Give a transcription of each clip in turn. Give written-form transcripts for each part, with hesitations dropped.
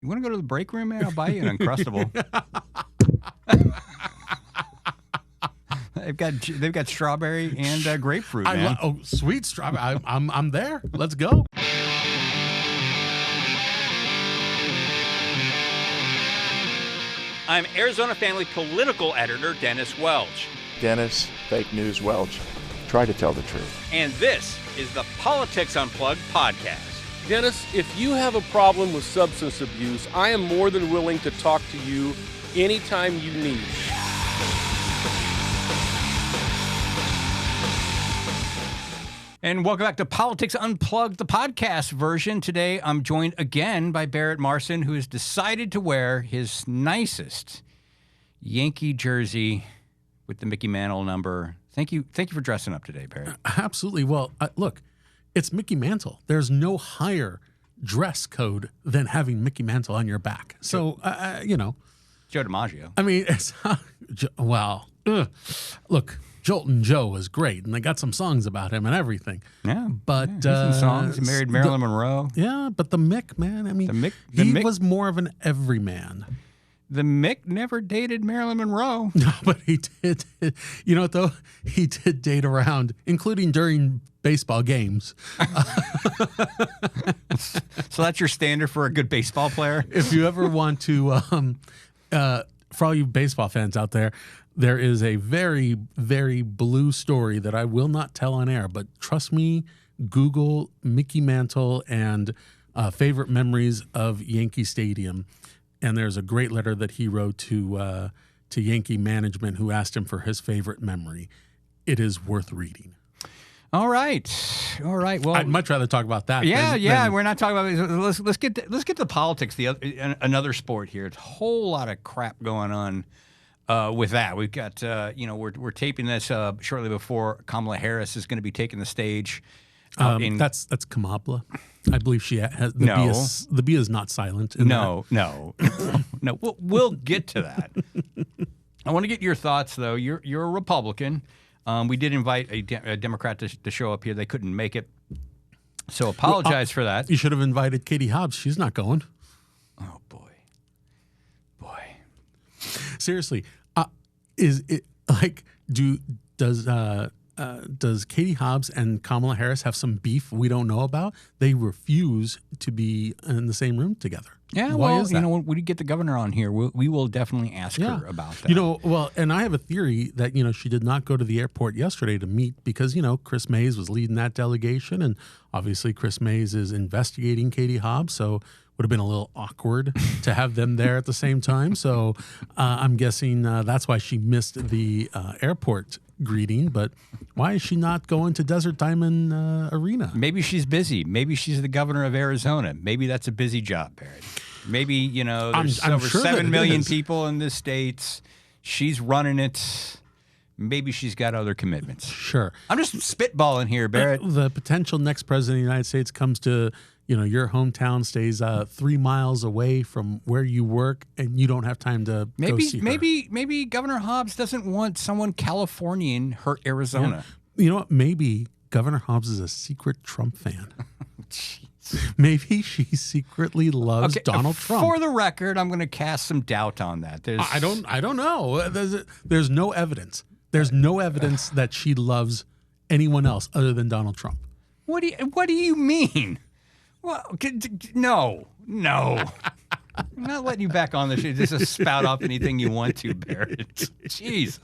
You want to go to the break room, man? I'll buy you an Uncrustable. They've got strawberry and grapefruit, man. Sweet strawberry. I'm there. Let's go. I'm Arizona Family political editor Dennis Welch. Dennis, fake news Welch. Try to tell the truth. And this is the Politics Unplugged podcast. Dennis, if you have a problem with substance abuse, I am more than willing to talk to you anytime you need. And welcome back to Politics Unplugged, the podcast version. Today, I'm joined again by Barrett Marson, who has decided to wear his nicest Yankee jersey with the Mickey Mantle number. Thank you for dressing up today, Barrett. Absolutely. Well, look, it's Mickey Mantle. There's no higher dress code than having Mickey Mantle on your back. So, Joe DiMaggio. I mean, it's look. Joltin' Joe was great, and they got some songs about him and everything. Yeah, but some songs. He married Marilyn Monroe. Yeah, but the Mick, man, I mean, he was more of an everyman. The Mick never dated Marilyn Monroe. No, but he did. You know what, though? He did date around, including during baseball games. So that's your standard for a good baseball player? If you ever want to, for all you baseball fans out there, there is a very, very blue story that I will not tell on air, but trust me, Google Mickey Mantle and favorite memories of Yankee Stadium. And there's a great letter that he wrote to Yankee management who asked him for his favorite memory. It is worth reading. All right. Well, I'd much rather talk about that. Than we're not talking about it. Let's get to politics. Another sport here. It's a whole lot of crap going on. With that, we've got, we're taping this shortly before Kamala Harris is going to be taking the stage. That's Kamala. I believe she has the B is not silent. No. We'll get to that. I want to get your thoughts, though. You're a Republican. We did invite a Democrat to show up here. They couldn't make it, so apologize for that. You should have invited Katie Hobbs. She's not going. Oh boy. Seriously. Is it like does Katie Hobbs and Kamala Harris have some beef we don't know about? They refuse to be in the same room together. Yeah, why is that? When we get the governor on here, we will definitely ask her about that. And I have a theory that she did not go to the airport yesterday to meet because Chris Mays was leading that delegation, and obviously Chris Mays is investigating Katie Hobbs, so would have been a little awkward to have them there at the same time. So I'm guessing that's why she missed the airport greeting. But why is she not going to Desert Diamond Arena? Maybe she's busy. Maybe she's the governor of Arizona. Maybe that's a busy job, Barrett. Maybe, there's I'm over sure 7 million people in this state. She's running it. Maybe she's got other commitments. Sure. I'm just spitballing here, Barrett. The potential next president of the United States comes to your hometown, stays 3 miles away from where you work, and you don't have time to go see her. Maybe Governor Hobbs doesn't want someone Californian her Arizona. Yeah. You know what? Maybe Governor Hobbs is a secret Trump fan. Maybe she secretly loves Donald Trump. For the record, I'm going to cast some doubt on that. I don't know. There's no evidence. There's no evidence that she loves anyone else other than Donald Trump. What do you mean? Well, no. I'm not letting you back on the show. Just spout off anything you want to, Barrett. Jesus.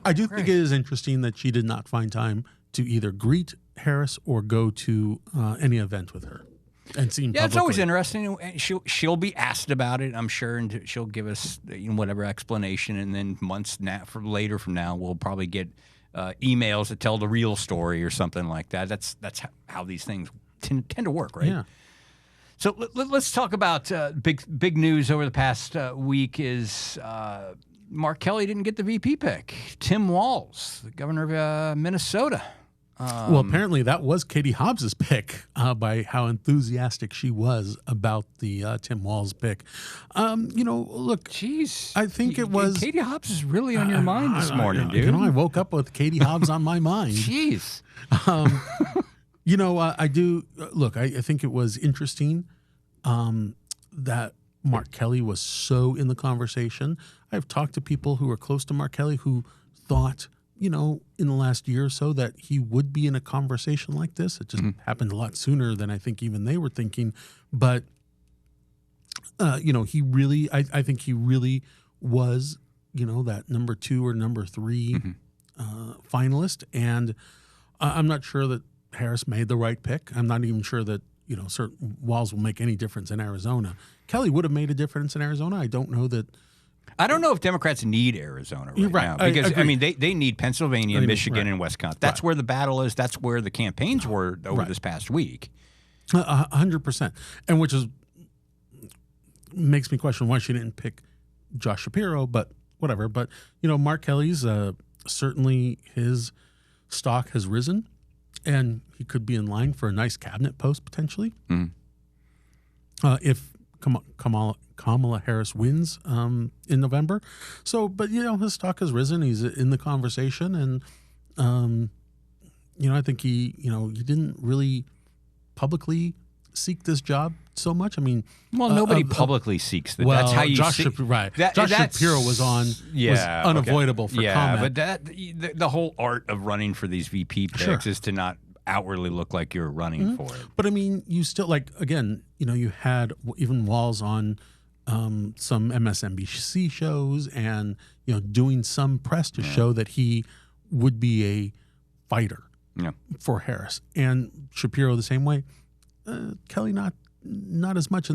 I do think it is interesting that she did not find time to either greet Harris or go to any event with her and seem publicly. It's always interesting. She'll be asked about it, I'm sure, and she'll give us whatever explanation, and then months later from now, we'll probably get emails that tell the real story or something like that. That's how these things tend to work, right? Yeah. So let's talk about big news over the past week is Mark Kelly didn't get the VP pick. Tim Walz, the governor of Minnesota. Well, apparently that was Katie Hobbs's pick by how enthusiastic she was about the Tim Walz pick. Look, jeez, I think it was Katie Hobbs is really on your mind this morning, dude. I woke up with Katie Hobbs on my mind. Jeez. I do look. I think it was interesting that Mark Kelly was so in the conversation. I've talked to people who are close to Mark Kelly who thought, in the last year or so that he would be in a conversation like this. It just happened a lot sooner than I think even they were thinking. But, he really, I think he really was, that number 2 or number 3 finalist. And I'm not sure that Harris made the right pick. I'm not even sure that, certain Walz will make any difference in Arizona. Kelly would have made a difference in Arizona. I don't know that. I don't know if Democrats need Arizona now because they need Pennsylvania, Michigan, and Wisconsin. That's where the battle is. That's where the campaigns were over this past week. 100%, and which makes me question why she didn't pick Josh Shapiro, but whatever. But Mark Kelly's certainly his stock has risen, and he could be in line for a nice cabinet post potentially if Kamala Harris wins in November. So, but his stock has risen. He's in the conversation, and I think he didn't really publicly seek this job so much. I mean, nobody publicly seeks that. Well, that's how you Josh see. Josh Shapiro was unavoidable for comment. But the whole art of running for these VP picks is to not outwardly look like you're running for it. But I mean, you still you had even Walz on some MSNBC shows and doing some press to show that he would be a fighter for Harris, and Shapiro the same way. Kelly not as much,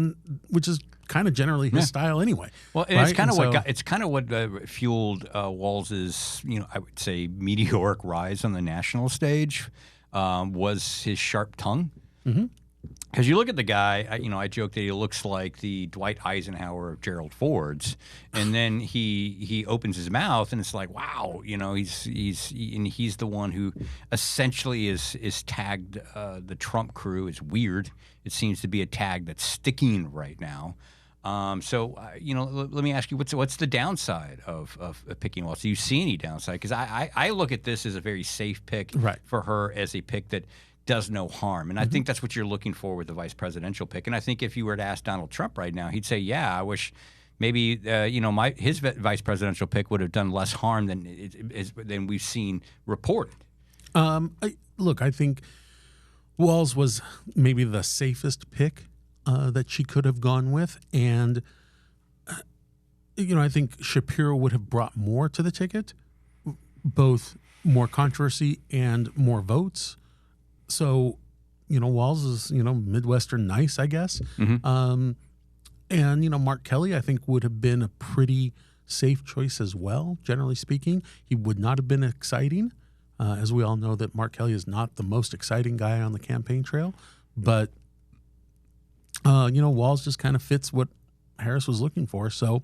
which is kind of generally his style anyway. Well, and it's kind of what fueled Walz's I would say meteoric rise on the national stage. Was his sharp tongue. Because you look at the guy, I joke that he looks like the Dwight Eisenhower of Gerald Ford's, and then he opens his mouth, and it's like, wow, he's the one who essentially is tagged the Trump crew as weird. It seems to be a tag that's sticking right now. Let me ask you, what's the downside of picking Walz? Do you see any downside? Because I look at this as a very safe pick for her, as a pick that does no harm. And I think that's what you're looking for with the vice presidential pick. And I think if you were to ask Donald Trump right now, he'd say, yeah, I wish maybe his vice presidential pick would have done less harm than we've seen reported. I think Walz was maybe the safest pick that she could have gone with. And, I think Shapiro would have brought more to the ticket, both more controversy and more votes. So, Walz is, Midwestern nice, I guess. And, Mark Kelly, I think, would have been a pretty safe choice as well, generally speaking. He would not have been exciting. As we all know that Mark Kelly is not the most exciting guy on the campaign trail. But, Walz just kind of fits what Harris was looking for. So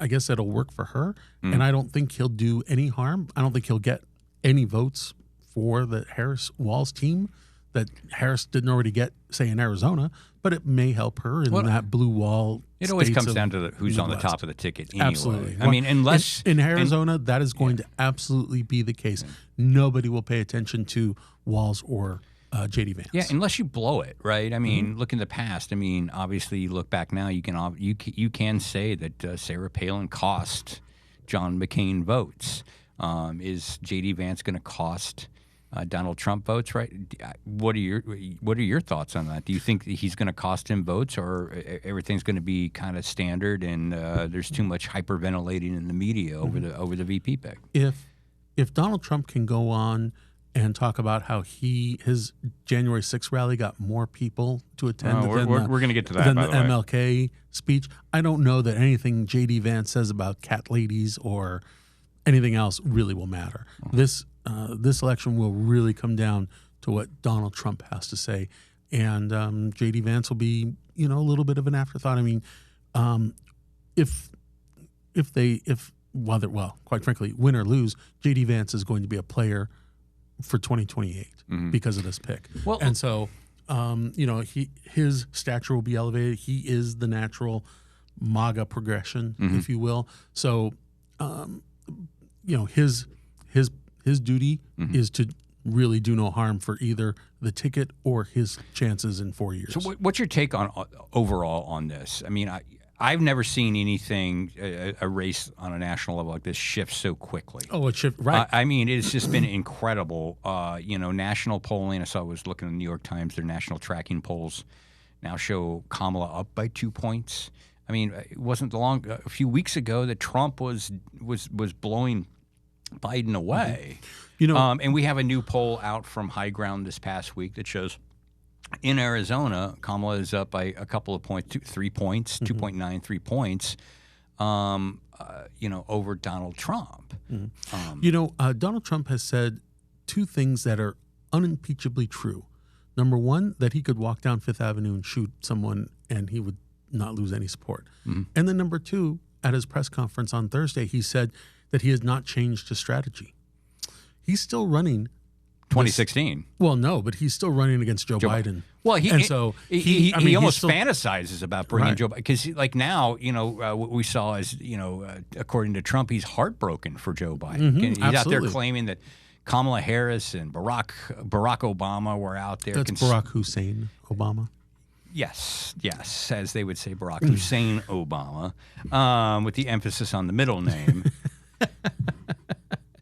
I guess it'll work for her. And I don't think he'll do any harm. I don't think he'll get any votes for the Harris-Walz team that Harris didn't already get, say, in Arizona, but it may help her in that blue wall. It always comes down to who's on the top of the ticket anyway. Absolutely. I mean, unless... In Arizona, that is going to absolutely be the case. Nobody will pay attention to Walz or J.D. Vance. Yeah, unless you blow it, right? I mean, look in the past. I mean, obviously, you look back now, you can say that Sarah Palin cost John McCain votes. Is J.D. Vance going to cost Donald Trump votes? Right? What are your thoughts on that? Do you think that he's going to cost him votes, or everything's going to be kind of standard and there's too much hyperventilating in the media over the VP pick? If Donald Trump can go on and talk about how his January 6th rally got more people to attend we're going to get to that, than by the the way. MLK speech, I don't know that anything J.D. Vance says about cat ladies or anything else really will matter. This election will really come down to what Donald Trump has to say, and J.D. Vance will be a little bit of an afterthought. I mean, quite frankly, win or lose, J.D. Vance is going to be a player for 2028 because of this pick. Well, and so his stature will be elevated. He is the natural MAGA progression, if you will. So his duty is to really do no harm for either the ticket or his chances in 4 years. So what's your take on overall on this? I mean, I've never seen anything, a race on a national level like this shift so quickly. Oh, it shifted, right. I mean, it's just been incredible. National polling, I saw, I was looking at the New York Times, their national tracking polls now show Kamala up by 2 points. I mean, it wasn't a few weeks ago that Trump was blowing Biden away. And we have a new poll out from High Ground this past week that shows in Arizona, Kamala is up by a couple of points, 3 points, 2.93 points, over Donald Trump. Donald Trump has said two things that are unimpeachably true. Number one, that he could walk down Fifth Avenue and shoot someone and he would not lose any support. And then number two, at his press conference on Thursday, he said that he has not changed his strategy. He's still running 2016. Well, no, but he's still running against Joe Biden. Well, he almost still fantasizes about bringing Joe Biden because, like now, what we saw is, according to Trump, he's heartbroken for Joe Biden. He's out there claiming that Kamala Harris and Barack Obama were out there. That's Barack Hussein Obama. Yes, as they would say, Barack Hussein Obama, with the emphasis on the middle name.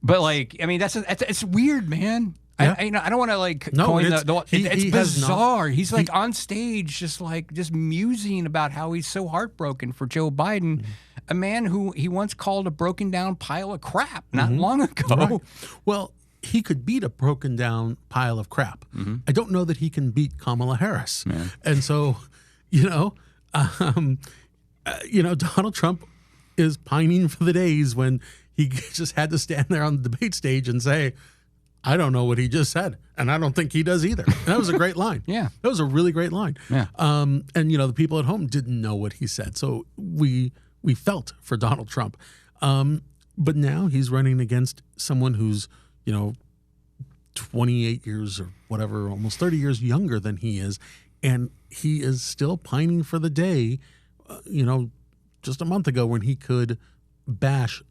But it's weird, man. Yeah. I don't want to coin it's bizarre. He's on stage, just musing about how he's so heartbroken for Joe Biden, a man who he once called a broken down pile of crap not long ago. Right. Well, he could beat a broken down pile of crap. I don't know that he can beat Kamala Harris. Yeah. And so, Donald Trump is pining for the days when he just had to stand there on the debate stage and say, I don't know what he just said, and I don't think he does either. And that was a great line. Yeah. That was a really great line. Yeah. And, the people at home didn't know what he said. So we felt for Donald Trump. But now he's running against someone who's, 28 years or whatever, almost 30 years younger than he is. And he is still pining for the day, just a month ago when he could bash,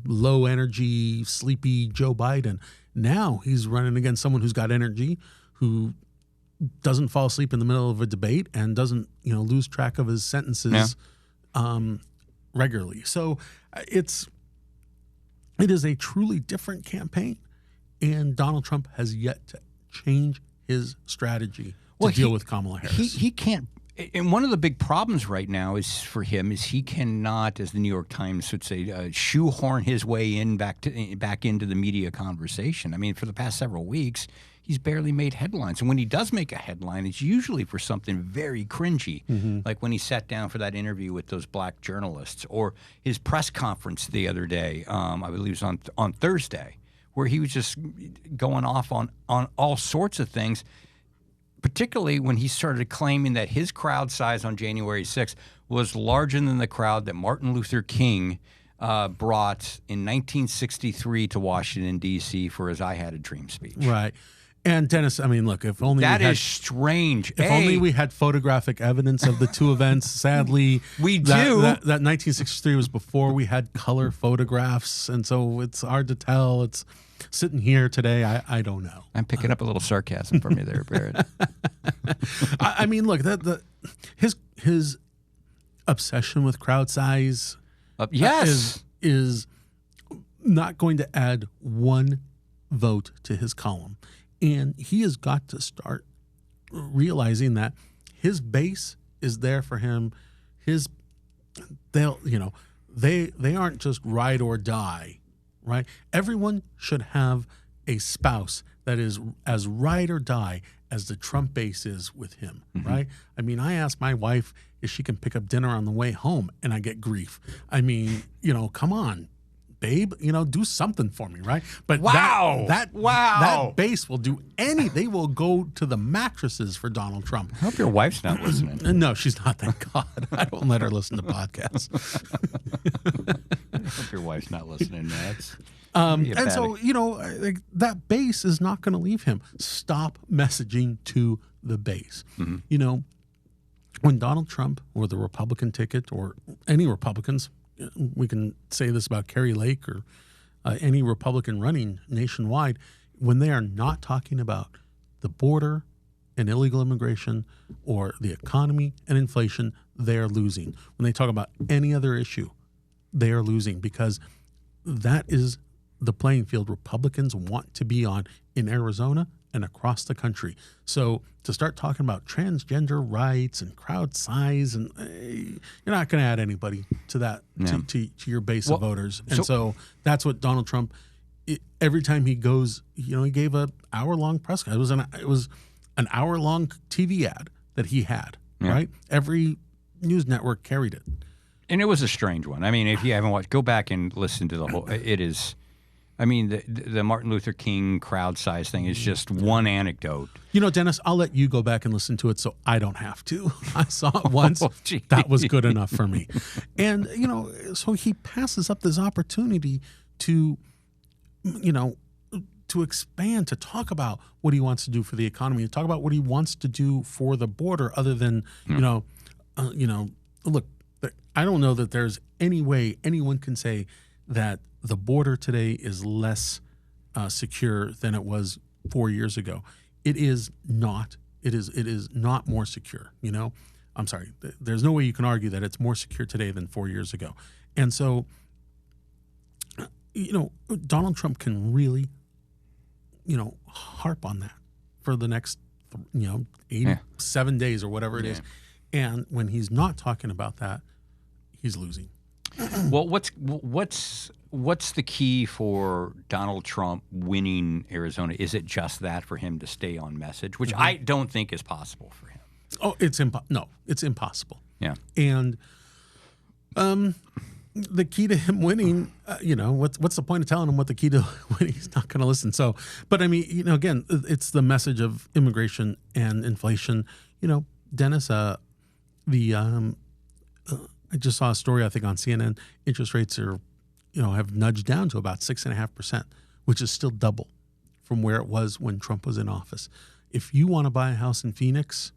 low energy, sleepy Joe Biden. Now he's running against someone who's got energy, who doesn't fall asleep in the middle of a debate and doesn't, lose track of his sentences regularly. So it is a truly different campaign, and Donald Trump has yet to change his strategy to deal with Kamala Harris. He can't. And one of the big problems right now is he cannot, as the New York Times would say, shoehorn his way in back into the media conversation. I mean, for the past several weeks, he's barely made headlines. And when he does make a headline, it's usually for something very cringy, like when he sat down for that interview with those black journalists, or his press conference the other day, I believe it was on Thursday, where he was just going off on all sorts of things, particularly when he started claiming that his crowd size on January 6th was larger than the crowd that Martin Luther King brought in 1963 to Washington, D.C. for his I Had a Dream speech. Right. And Dennis, I mean, look, if only that is strange. If only we had photographic evidence of the two events. Sadly, we do. That 1963 was before we had color photographs, and so it's hard to tell. It's sitting here today. I don't know. I'm picking up a little sarcasm from you there, Barrett. I mean, look, his obsession with crowd size, is not going to add one vote to his column. And he has got to start realizing that his base is there for him. They aren't just ride or die, right? Everyone should have a spouse that is as ride or die as the Trump base is with him, right? I mean, I asked my wife if she can pick up dinner on the way home, and I get grief. I mean, come on, babe, do something for me, right? But that base will do they will go to the mattresses for Donald Trump. I hope your wife's not listening. No, she's not, thank God. I don't let her listen to podcasts. I hope your wife's not listening, man. And so, that base is not going to leave him. Stop messaging to the base. When Donald Trump or the Republican ticket or any Republicans, we can say this about Carrie Lake or any Republican running nationwide, when they are not talking about the border and illegal immigration or the economy and inflation, they are losing. When they talk about any other issue, they are losing, because that is the playing field Republicans want to be on in Arizona and across the country. So to start talking about transgender rights and crowd size, and you're not going to add anybody to that, to your base of voters. And so that's what Donald Trump, every time he goes, he gave an hour-long press conference. It was an hour-long TV ad that he had, right? Every news network carried it. And it was a strange one. I mean, if you haven't watched, go back and listen to the whole. It is, I mean, the Martin Luther King crowd size thing is just one anecdote. Dennis, I'll let you go back and listen to it so I don't have to. I saw it once. That was good enough for me. And, so he passes up this opportunity to, to expand, to talk about what he wants to do for the economy, to talk about what he wants to do for the border, other than, look, I don't know that there's any way anyone can say that the border today is less secure than it was 4 years ago. It is not. It is not more secure. I'm sorry. There's no way you can argue that it's more secure today than 4 years ago. And so, Donald Trump can really, harp on that for the next, 87 days or whatever it is. And when he's not talking about that, he's losing. Well, what's the key for Donald Trump winning Arizona? Is it just that, for him to stay on message, which I don't think is possible for him? Oh, it's impossible. Yeah. And the key to him winning, what's the point of telling him what the key to winning? He's not going to listen. So, but I mean, again, it's the message of immigration and inflation. Dennis, I just saw a story, I think, on CNN. Interest rates are, have nudged down to about 6.5%, which is still double from where it was when Trump was in office. If you want to buy a house in Phoenix,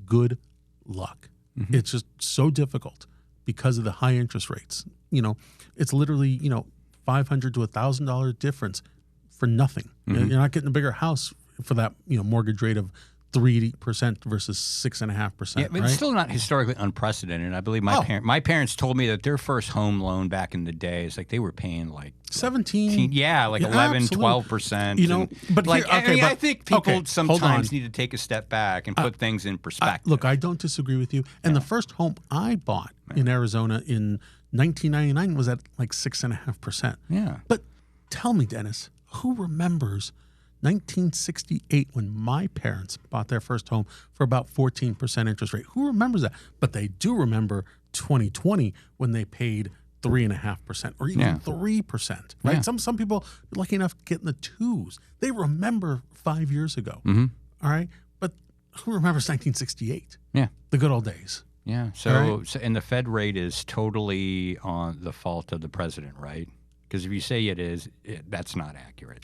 good luck. It's just so difficult because of the high interest rates. It's literally, $500 to $1,000 difference for nothing. You're not getting a bigger house for that, mortgage rate of 3% versus 6.5%. Yeah, but right? It's still not historically unprecedented. I believe my parents told me that their first home loan back in the day is like they were paying like 17, 11, absolutely. 12%. But like, here, I think people sometimes need to take a step back and put things in perspective. Look, I don't disagree with you. And the first home I bought in Arizona in 1999 was at like 6.5%. Yeah. But tell me, Dennis, who remembers 1968 when my parents bought their first home for about 14% interest rate? Who remembers that? But they do remember 2020 when they paid 3.5% or even 3%, right? Yeah. Some people are lucky enough to get in the twos. They remember 5 years ago, all right? But who remembers 1968? Yeah. The good old days. Yeah. So and the Fed rate is totally on the fault of the president, right? Because if you say it is, that's not accurate.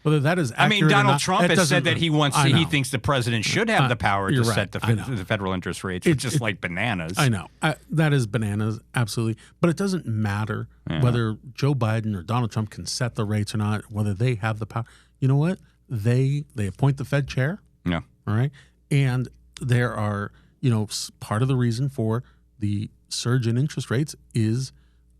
Whether that is accurate, I mean, Donald not, Trump has said that he thinks the president should have the power to set the federal interest rates, which is like bananas. I know. That is bananas, absolutely. But it doesn't matter whether Joe Biden or Donald Trump can set the rates or not, whether they have the power. You know what? They appoint the Fed chair. Yeah. All right. And there are, part of the reason for the surge in interest rates is,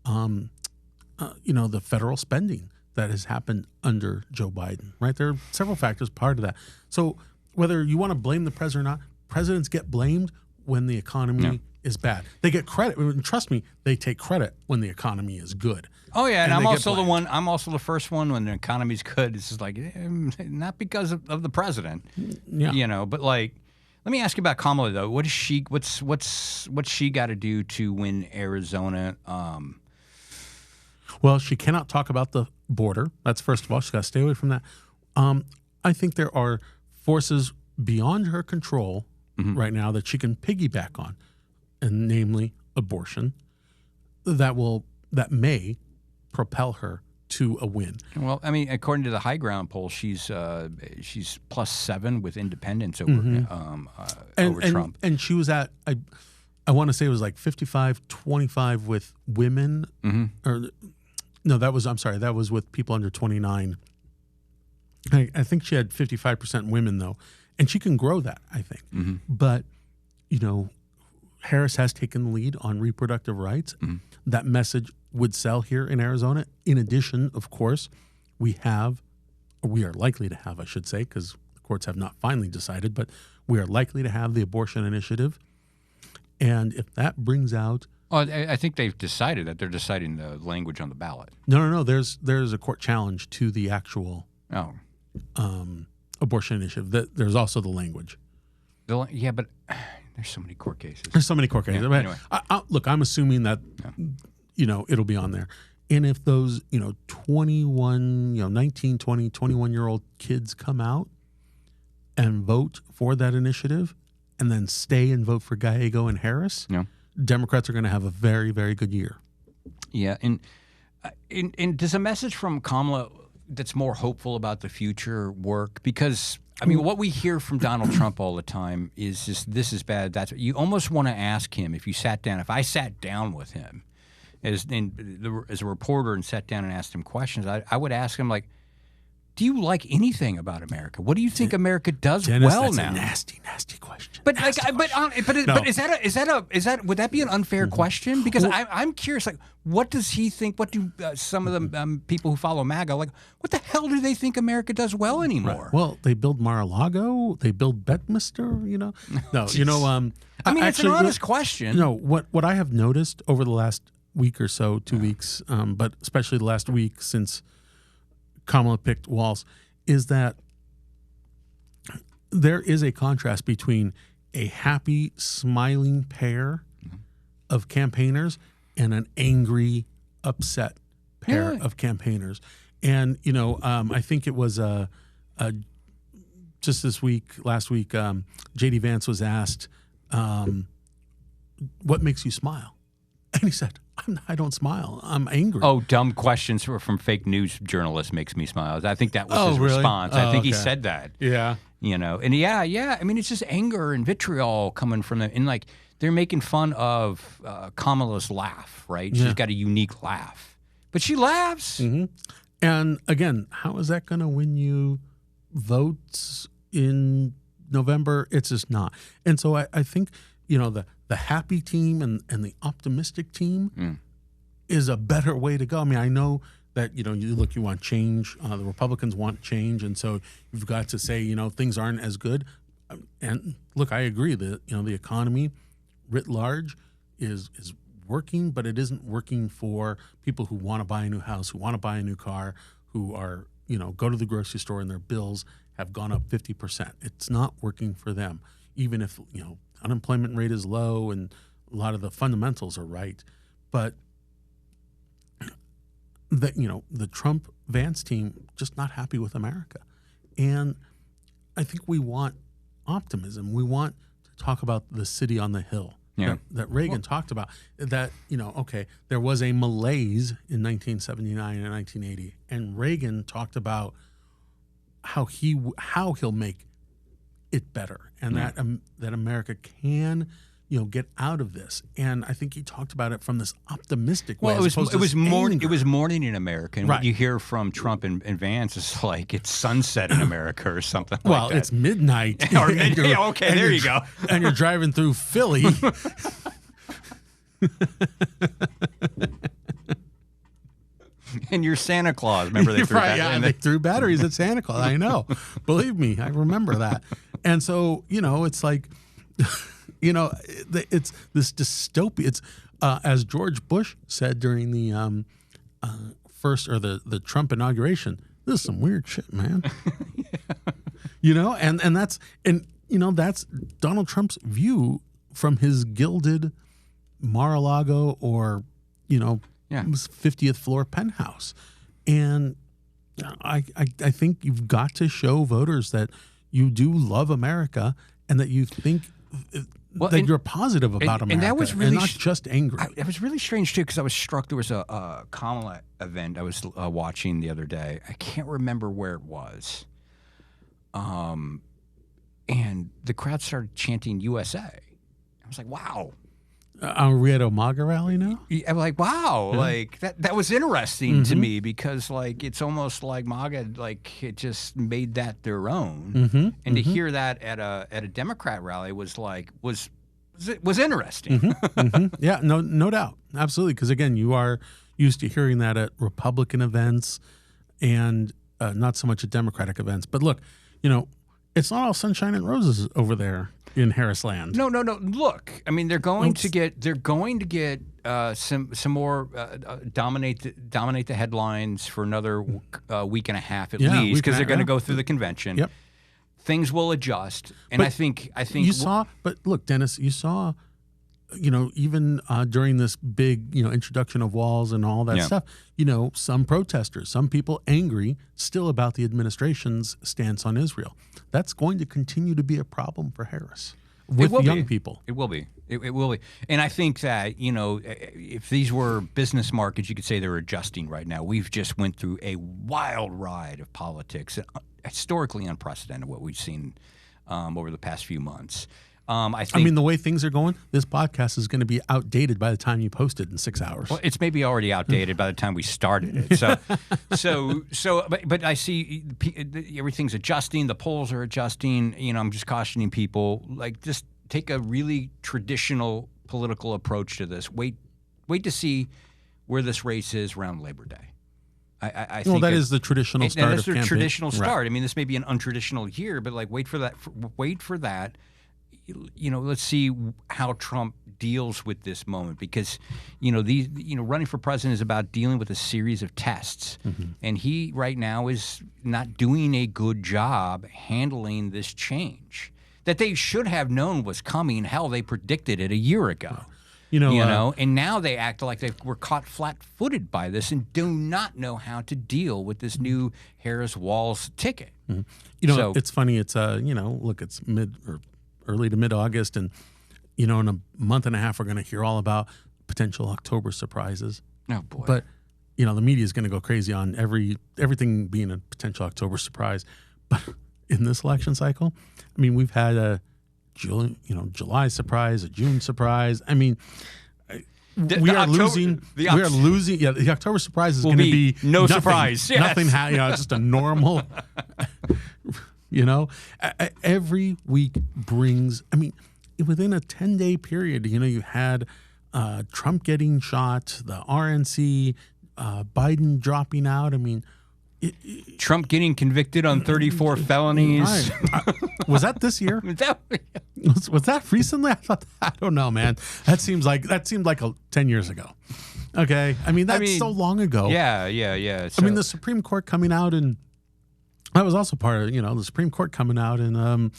the federal spending that has happened under Joe Biden, right? There are several factors part of that. So whether you want to blame the president or not, presidents get blamed when the economy is bad. They get credit. And trust me, they take credit when the economy is good. Oh yeah, and I'm also the first one when the economy's good. It's just like not because of the president, but like. Let me ask you about Kamala though. What's she got to do to win Arizona? Well, she cannot talk about the border. That's first of all. She's got to stay away from that. I think there are forces beyond her control right now that she can piggyback on, and namely abortion, that may propel her to a win. Well, I mean, according to the High Ground poll, she's +7 with independents over Trump. And she was at I want to say it was like 55-25 with women, or No, I'm sorry, that was with people under 29. I think she had 55% women, though, and she can grow that, I think. Mm-hmm. But, Harris has taken the lead on reproductive rights. Mm-hmm. That message would sell here in Arizona. In addition, of course, we are likely to have, I should say, because the courts have not finally decided, but we are likely to have the abortion initiative. And if that brings out... Oh, I think they've decided that. They're deciding the language on the ballot. No. There's a court challenge to the actual abortion initiative. There's also the language. Yeah, but there's so many court cases. There's so many court cases. Yeah, anyway. Look, I'm assuming that, it'll be on there. And if those, 21, 19, 20, 21-year-old kids come out and vote for that initiative and then stay and vote for Gallego and Harris, Democrats are going to have a very, very good year. Yeah, and does a message from Kamala that's more hopeful about the future work? Because, what we hear from Donald Trump all the time is just, this is bad. You almost want to ask him, if I sat down with him as a reporter and sat down and asked him questions, I would ask him, like, do you like anything about America? What do you think America does Dennis, well that's now? A nasty question. But is that would that be an unfair question? Because I'm curious, like, what does he think? What do some of the people who follow MAGA, like, what the hell do they think America does well anymore? Right. Well, they build Mar-a-Lago, they build Bedminster, No, it's an honest question. What I have noticed over the last week or so, 2 weeks, but especially the last week since Kamala picked Walz, is that there is a contrast between a happy, smiling pair of campaigners and an angry, upset pair of campaigners. And, I think it was just last week, J.D. Vance was asked, what makes you smile? And he said, I don't smile. I'm angry. Oh, dumb questions from fake news journalists makes me smile. I think that was his response. I think he said that. Yeah. And yeah. It's just anger and vitriol coming from them. And, like, they're making fun of Kamala's laugh, right? She's got a unique laugh. But she laughs. Mm-hmm. And, again, how is that going to win you votes in November? It's just not. And so I think, the happy team and the optimistic team is a better way to go. I know that, you want change. The Republicans want change. And so you've got to say, things aren't as good. And look, I agree that, the economy writ large is working, but it isn't working for people who want to buy a new house, who want to buy a new car, who are, go to the grocery store and their bills have gone up 50%. It's not working for them, even if, unemployment rate is low and a lot of the fundamentals are right. But the Trump Vance team just not happy with America. And I think we want optimism. We want to talk about the city on the hill that Reagan talked about, that, there was a malaise in 1979 and 1980. And Reagan talked about how he'll make it better, and that America can, get out of this. And I think he talked about it from this optimistic way. Well, it was morning in America, and right. What you hear from Trump and Vance is like it's sunset in America or something. Well, like that. It's midnight. Okay, there you go. And you're driving through Philly. And you're Santa Claus. Remember they threw they threw batteries at Santa Claus. I know. Believe me, I remember that. And so, it's like, it's this dystopia. It's as George Bush said during the the Trump inauguration. This is some weird shit, man. That's Donald Trump's view from his gilded Mar-a-Lago or 50th floor penthouse. And I think you've got to show voters that you do love America and that you think you're positive about America, and that was really and not just angry. It was really strange too, because I was struck. There was a Kamala event I was watching the other day. I can't remember where it was, and the crowd started chanting USA. I was like, wow. Are we at a MAGA rally now? I'm like, wow, like that was interesting to me because like it's almost like MAGA, like it just made that their own, and to hear that at a Democrat rally was interesting. Yeah, no doubt, absolutely. Because again, you are used to hearing that at Republican events, and not so much at Democratic events. But look, it's not all sunshine and roses over there in Harris Land. No. Look, I mean, they're going to get some more dominate the headlines for another week and a half at least because they're going to go through the convention. Yep. Things will adjust, and I think you saw. But look, Dennis, you saw. Even during this big, introduction of Walz and all that stuff, some protesters, some people angry still about the administration's stance on Israel. That's going to continue to be a problem for Harris with young people. It will be. It will be. And I think that, if these were business markets, you could say they're adjusting right now. We've just went through a wild ride of politics, historically unprecedented what we've seen over the past few months. I think, the way things are going, this podcast is going to be outdated by the time you post it in 6 hours. Well, it's maybe already outdated by the time we started it. But I see everything's adjusting. The polls are adjusting. I'm just cautioning people, like, just take a really traditional political approach to this. Wait to see where this race is around Labor Day. I think that is the traditional start. That's the campaign. Traditional start. Right. I mean, this may be an untraditional year, but like, wait for that. Let's see how Trump deals with this moment because, running for president is about dealing with a series of tests. And he right now is not doing a good job handling this change that they should have known was coming. Hell, they predicted it a year ago. And now they act like they were caught flat-footed by this and do not know how to deal with this new Harris-Walz ticket. It's funny. It's look, it's early to mid-August, and in a month and a half, we're going to hear all about potential October surprises. Oh boy! But the media is going to go crazy on everything being a potential October surprise. But in this election cycle, we've had a July surprise, a June surprise. We are losing. We are losing. Yeah, the October surprise is going to be no nothing, surprise. Yes. Nothing. Just a normal. Every week brings. Within a 10-day period, you had Trump getting shot, the RNC, Biden dropping out. Trump getting convicted on 34 felonies. Was that this year? Was that recently? I don't know, man. That seemed like 10 years ago. Okay, that's so long ago. Yeah. So, the Supreme Court coming out and. I was also part of, the Supreme Court coming out and,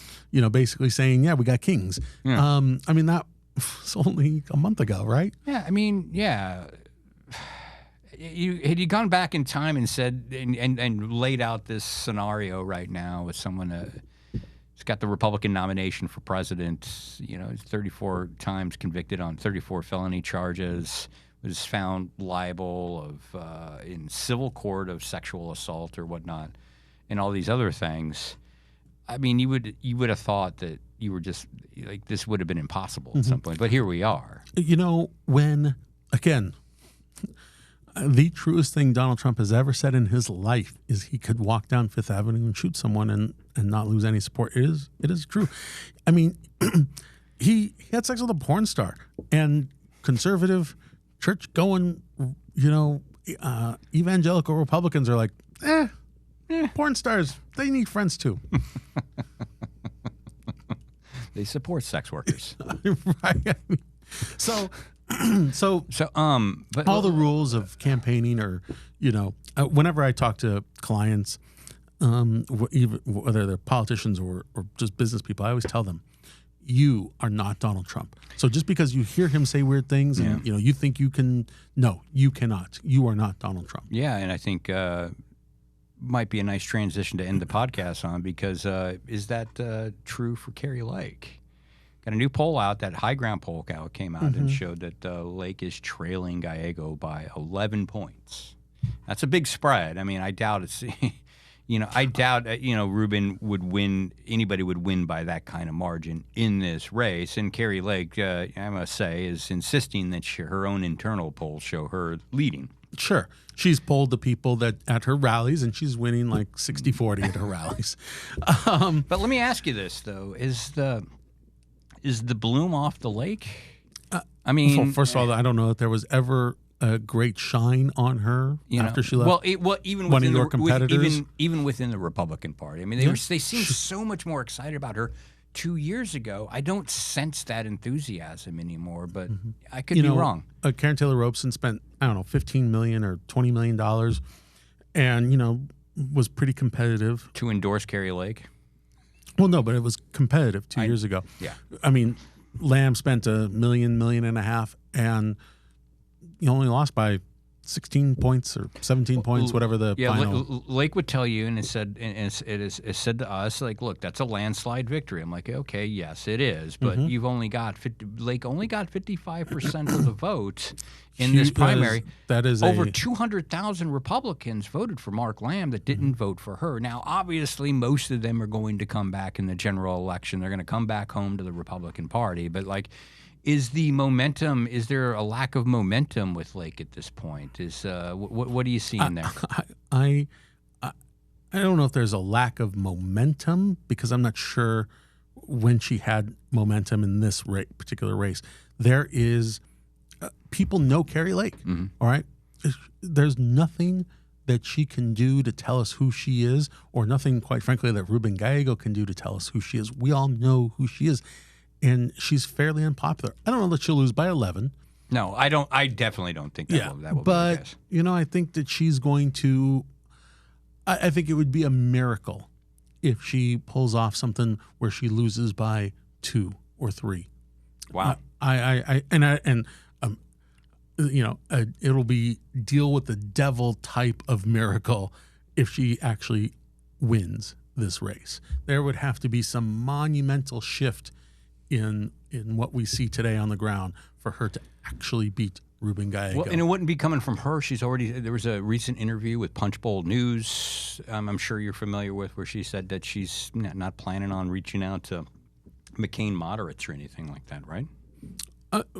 basically saying, yeah, we got kings. Yeah. That was only a month ago, right? Yeah. Had you gone back in time and said and laid out this scenario right now with someone who's got the Republican nomination for president, 34 times convicted on 34 felony charges, was found liable in civil court of sexual assault or whatnot, and all these other things. You would have thought that you were just like this would have been impossible at some point, but here we are. When again, the truest thing Donald Trump has ever said in his life is he could walk down Fifth Avenue and shoot someone and not lose any support. It is true. He had sex with a porn star, and conservative, church going, evangelical Republicans are like, porn stars, they need friends too. They support sex workers. Right. So but all the rules of campaigning are, whenever I talk to clients, whether they're politicians or just business people, I always tell them, you are not Donald Trump. So just because you hear him say weird things and you think you can, no, you cannot. You are not Donald Trump. Yeah, and I think might be a nice transition to end the podcast on, because is that true for Carrie Lake? Got a new poll out, that High Ground poll came out and showed that Lake is trailing Gallego by 11 points. That's a big spread. I doubt it's, I doubt Rubin would win. Anybody would win by that kind of margin in this race. And Carrie Lake, I must say, is insisting that her own internal polls show her leading. Sure. She's polled the people that at her rallies, and she's winning like 60-40 at her rallies. But let me ask you this though: is the bloom off the lake? I mean, first of all, I don't know that there was ever a great shine on her after she left. Well, even one within of your competitors, even within the Republican Party. I mean, they seemed so much more excited about her 2 years ago. I don't sense that enthusiasm anymore, but I could be wrong. Karen Taylor Robeson spent, I don't know, $15 million or $20 million, and was pretty competitive to endorse Carrie Lake. Well, no, but it was competitive 2 years ago. Yeah, I mean, Lamb spent $1 million and a half, and you only lost by 16 points or 17 points, whatever the final. Lake would tell you, and it said to us, like, look, that's a landslide victory. I'm like, okay, yes, it is, but you've only got Lake only got 55% of the votes in this primary. That is over 200,000 Republicans voted for Mark Lamb that didn't vote for her. Now, obviously, most of them are going to come back in the general election. They're going to come back home to the Republican Party, but like. Is there a lack of momentum with Lake at this point? What are you seeing there? I don't know if there's a lack of momentum because I'm not sure when she had momentum in this particular race. There is people know Carrie Lake, all right? There's nothing that she can do to tell us who she is, or nothing, quite frankly, that Ruben Gallego can do to tell us who she is. We all know who she is. And she's fairly unpopular. I don't know that she'll lose by 11. No, I don't. I definitely don't think that will but, be the case. I think that she's going to I think it would be a miracle if she pulls off something where she loses by 2 or 3. Wow. It'll be deal with the devil type of miracle if she actually wins this race. There would have to be some monumental shift in what we see today on the ground for her to actually beat Ruben Gallego. Well, and it wouldn't be coming from her. There was a recent interview with Punchbowl News, I'm sure you're familiar with, where she said that she's not planning on reaching out to McCain moderates or anything like that, right?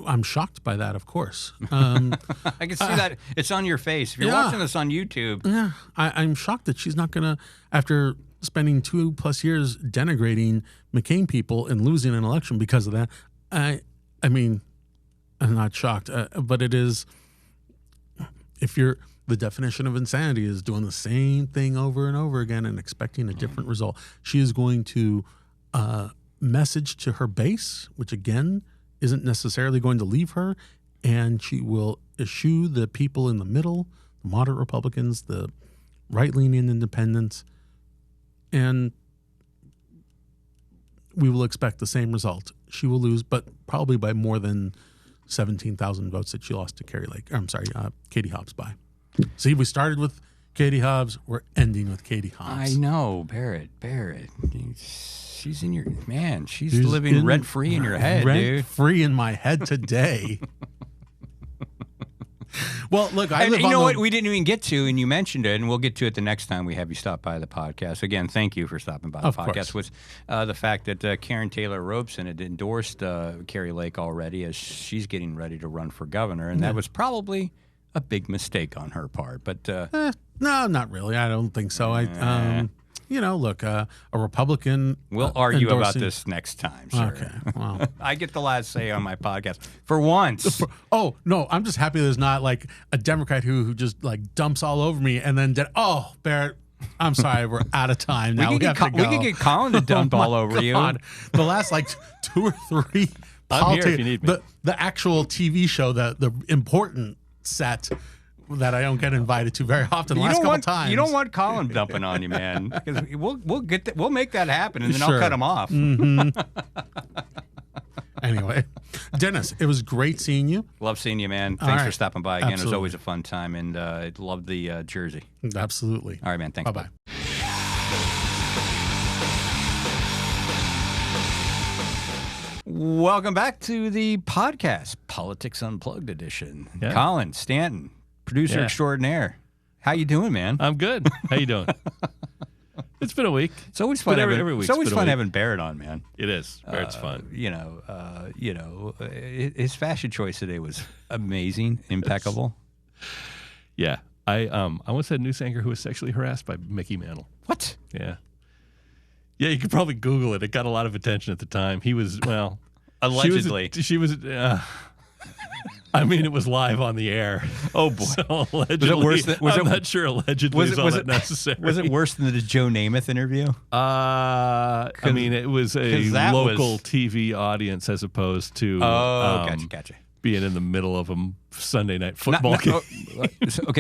I'm shocked by that, of course. I can see that. It's on your face. If you're watching this on YouTube. Yeah, I'm shocked that she's not going to, after spending 2+ years denigrating McCain people and losing an election because of that. I mean, I'm not shocked, but it is, the definition of insanity is doing the same thing over and over again and expecting a different result. She is going to message to her base, which again isn't necessarily going to leave her, and she will eschew the people in the middle, the moderate Republicans, the right-leaning independents, and we will expect the same result. She will lose, but probably by more than 17,000 votes that she lost to Katie Hobbs by. See, we started with Katie Hobbs. We're ending with Katie Hobbs. I know, Barrett. She's in your man. She's living rent free in your head, dude. Rent free in my head today. Well, look, what we didn't even get to, and you mentioned it, and we'll get to it the next time we have you stop by the podcast. Again, thank you for stopping by the podcast. Was the fact that Karen Taylor Robeson had endorsed Carrie Lake already as she's getting ready to run for governor, and that was probably a big mistake on her part. But no, not really. I don't think so. Look, a Republican. We'll argue about this next time, sir. Okay. Well, I get the last say on my podcast for once. Oh no, I'm just happy there's not like a Democrat who just like dumps all over me and then Barrett, I'm sorry, we're out of time now. We have to go. We can get Colin to dump all over you. The last 2 or 3. I'm here if you need me. The actual TV show, the important set that I don't get invited to very often. The last couple times. You don't want Colin dumping on you, man. Because we'll make that happen, and then I'll cut him off. Mm-hmm. Anyway, Dennis, it was great seeing you. Love seeing you, man. Thanks for stopping by again. Absolutely. It was always a fun time, and I love the jersey. Absolutely. All right, man. Thanks. Bye-bye. Welcome back to the podcast, Politics Unplugged edition. Yeah. Colin Stanton, producer extraordinaire. How you doing, man? I'm good. How you doing? It's been a week. It's always fun. But every week's it's always been a fun week. having Barrett on, man. It is. Barrett's fun. His fashion choice today was amazing, impeccable. Yeah. I once had a news anchor who was sexually harassed by Mickey Mantle. What? Yeah. Yeah, you could probably Google it. It got a lot of attention at the time. He was, well... Allegedly. She was I mean, it was live on the air. Oh, boy. So allegedly, I'm not sure allegedly is all that necessary. Was it worse than the Joe Namath interview? I mean, it was a local TV audience as opposed to gotcha. being in the middle of a Sunday night football game.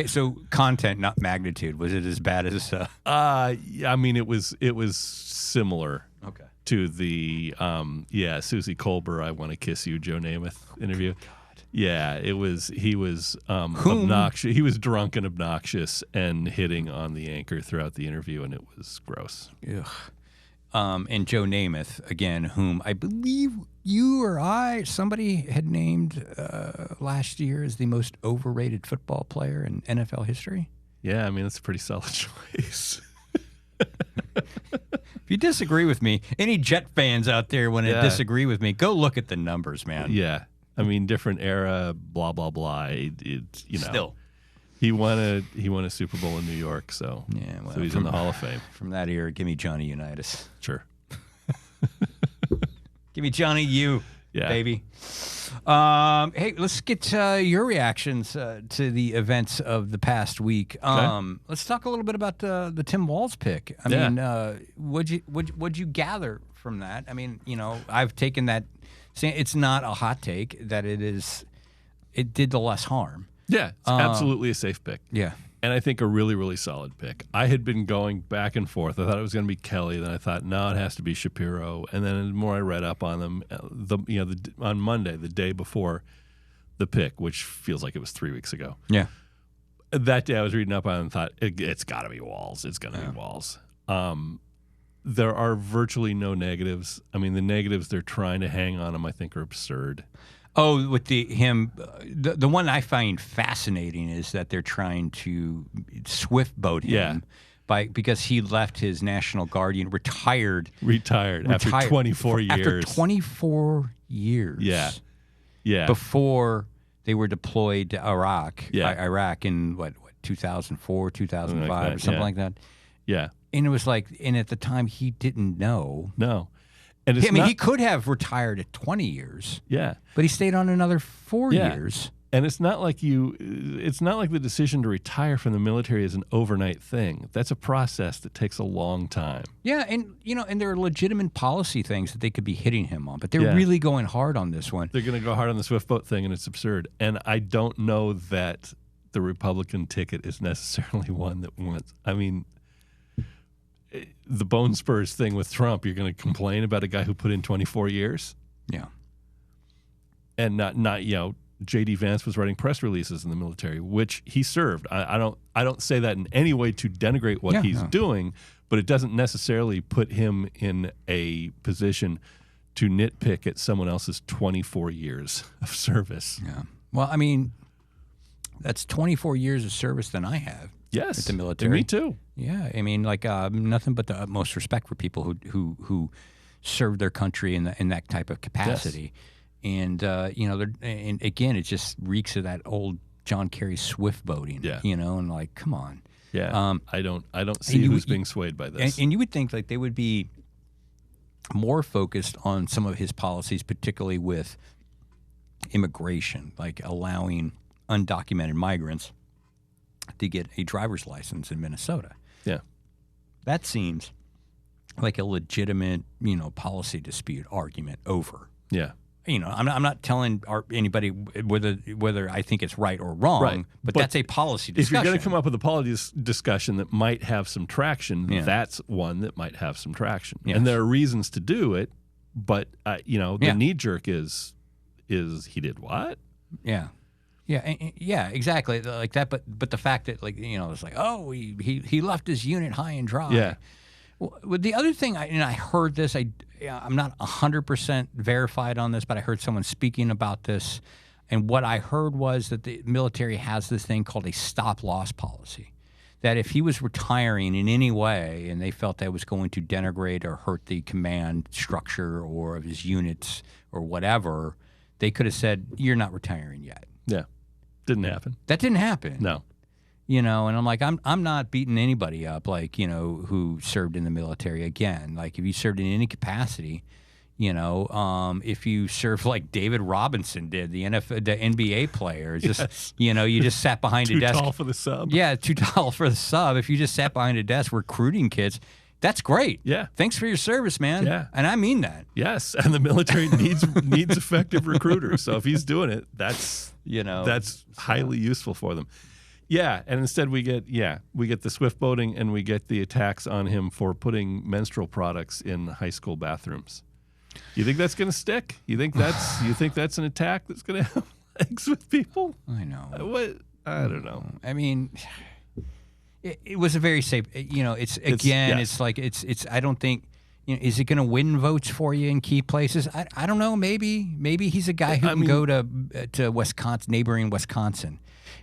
So content, not magnitude. Was it as bad as? I mean, it was similar. Okay. To the Susie Colbert, I Want to Kiss You, Joe Namath interview. God. Yeah, it was. He was obnoxious. He was drunk and obnoxious and hitting on the anchor throughout the interview, and it was gross. Ugh. And Joe Namath, again, whom I believe you or somebody had named last year as the most overrated football player in NFL history. Yeah, I mean, that's a pretty solid choice. If you disagree with me, any Jet fans out there want to disagree with me, go look at the numbers, man. Yeah. I mean, different era, blah, blah, blah. Still. He won a Super Bowl in New York, so so he's in the Hall of Fame. From that era, give me Johnny Unitas. Sure. Give me Johnny U, baby. Hey, let's get your reactions to the events of the past week. Let's talk a little bit about the Tim Walz pick. I mean, what'd you gather from that? I mean, I've taken that. It's not a hot take that it is. It did the less harm. Yeah, it's absolutely a safe pick. Yeah. And I think a really, really solid pick. I had been going back and forth. I thought it was going to be Kelly. Then I thought, no, it has to be Shapiro. And then the more I read up on them, on Monday, the day before the pick, which feels like it was 3 weeks ago. Yeah. That day I was reading up on it and thought, it's got to be Walz. It's going to be Walz. There are virtually no negatives. I mean, the negatives they're trying to hang on him, I think, are absurd. Oh, with the one I find fascinating is that they're trying to swift boat him because he left his National Guardian, retired after 24 years. After 24 years. Yeah. Yeah. Before they were deployed to Iraq in what 2004, 2005 or something like that. Yeah. And it was like, and at the time he didn't know. No. And he could have retired at 20 years. Yeah. But he stayed on another 4 years. And it's not like the decision to retire from the military is an overnight thing. That's a process that takes a long time. Yeah, and and there are legitimate policy things that they could be hitting him on, but they're really going hard on this one. They're going to go hard on the swift boat thing, and it's absurd. And I don't know that the Republican ticket is necessarily one that wants. I mean, the bone spurs thing with Trump, you're going to complain about a guy who put in 24 years? Yeah. And not J.D. Vance was writing press releases in the military, which he served. I don't say that in any way to denigrate what he's doing, but it doesn't necessarily put him in a position to nitpick at someone else's 24 years of service. Yeah. Well, I mean, that's 24 years of service than I have. Yes, at the military. Me too. Yeah, I mean, like nothing but the utmost respect for people who serve their country in that type of capacity. Yes. And and again, it just reeks of that old John Kerry swift boating. Yeah. And like, come on. Yeah. I don't see who's being swayed by this. And you would think like they would be more focused on some of his policies, particularly with immigration, like allowing undocumented migrants to get a driver's license in Minnesota. Yeah. That seems like a legitimate, policy dispute argument over. Yeah. I'm not telling anybody whether I think it's right or wrong, but that's a policy discussion. If you're going to come up with a policy discussion that might have some traction, that's one that might have some traction. Yes. And there are reasons to do it, but the knee jerk is he did what? Yeah. Yeah, exactly like that. But the fact that it's like, oh, he left his unit high and dry. Yeah. Well, the other thing, I heard this. I'm not 100% verified on this, but I heard someone speaking about this, and what I heard was that the military has this thing called a stop-loss policy. that if he was retiring in any way and they felt that was going to denigrate or hurt the command structure or of his units or whatever, they could have said, "You're not retiring yet." Yeah. Didn't happen. That didn't happen. No. You know, and I'm like, I'm not beating anybody up, like, you know, who served in the military again. Like, if you served in any capacity, you know, if you served like David Robinson did, the NBA player, just, you know, you just sat behind a desk. Too tall for the sub. Yeah, too tall for the sub. If you just sat behind a desk recruiting kids, that's great. Yeah. Thanks for your service, man. Yeah. And I mean that. Yes, and the military needs effective recruiters. So if he's doing it, that's highly useful for them. Yeah, and instead we get the swift boating and we get the attacks on him for putting menstrual products in high school bathrooms. You think that's going to stick? You think that's an attack that's going to have legs with people? I know. What? I don't know. I mean, it was a very safe. You know, it's like it's. I don't think. You know, is it going to win votes for you in key places? I don't know. Maybe he's a guy who can go to Wisconsin, neighboring Wisconsin,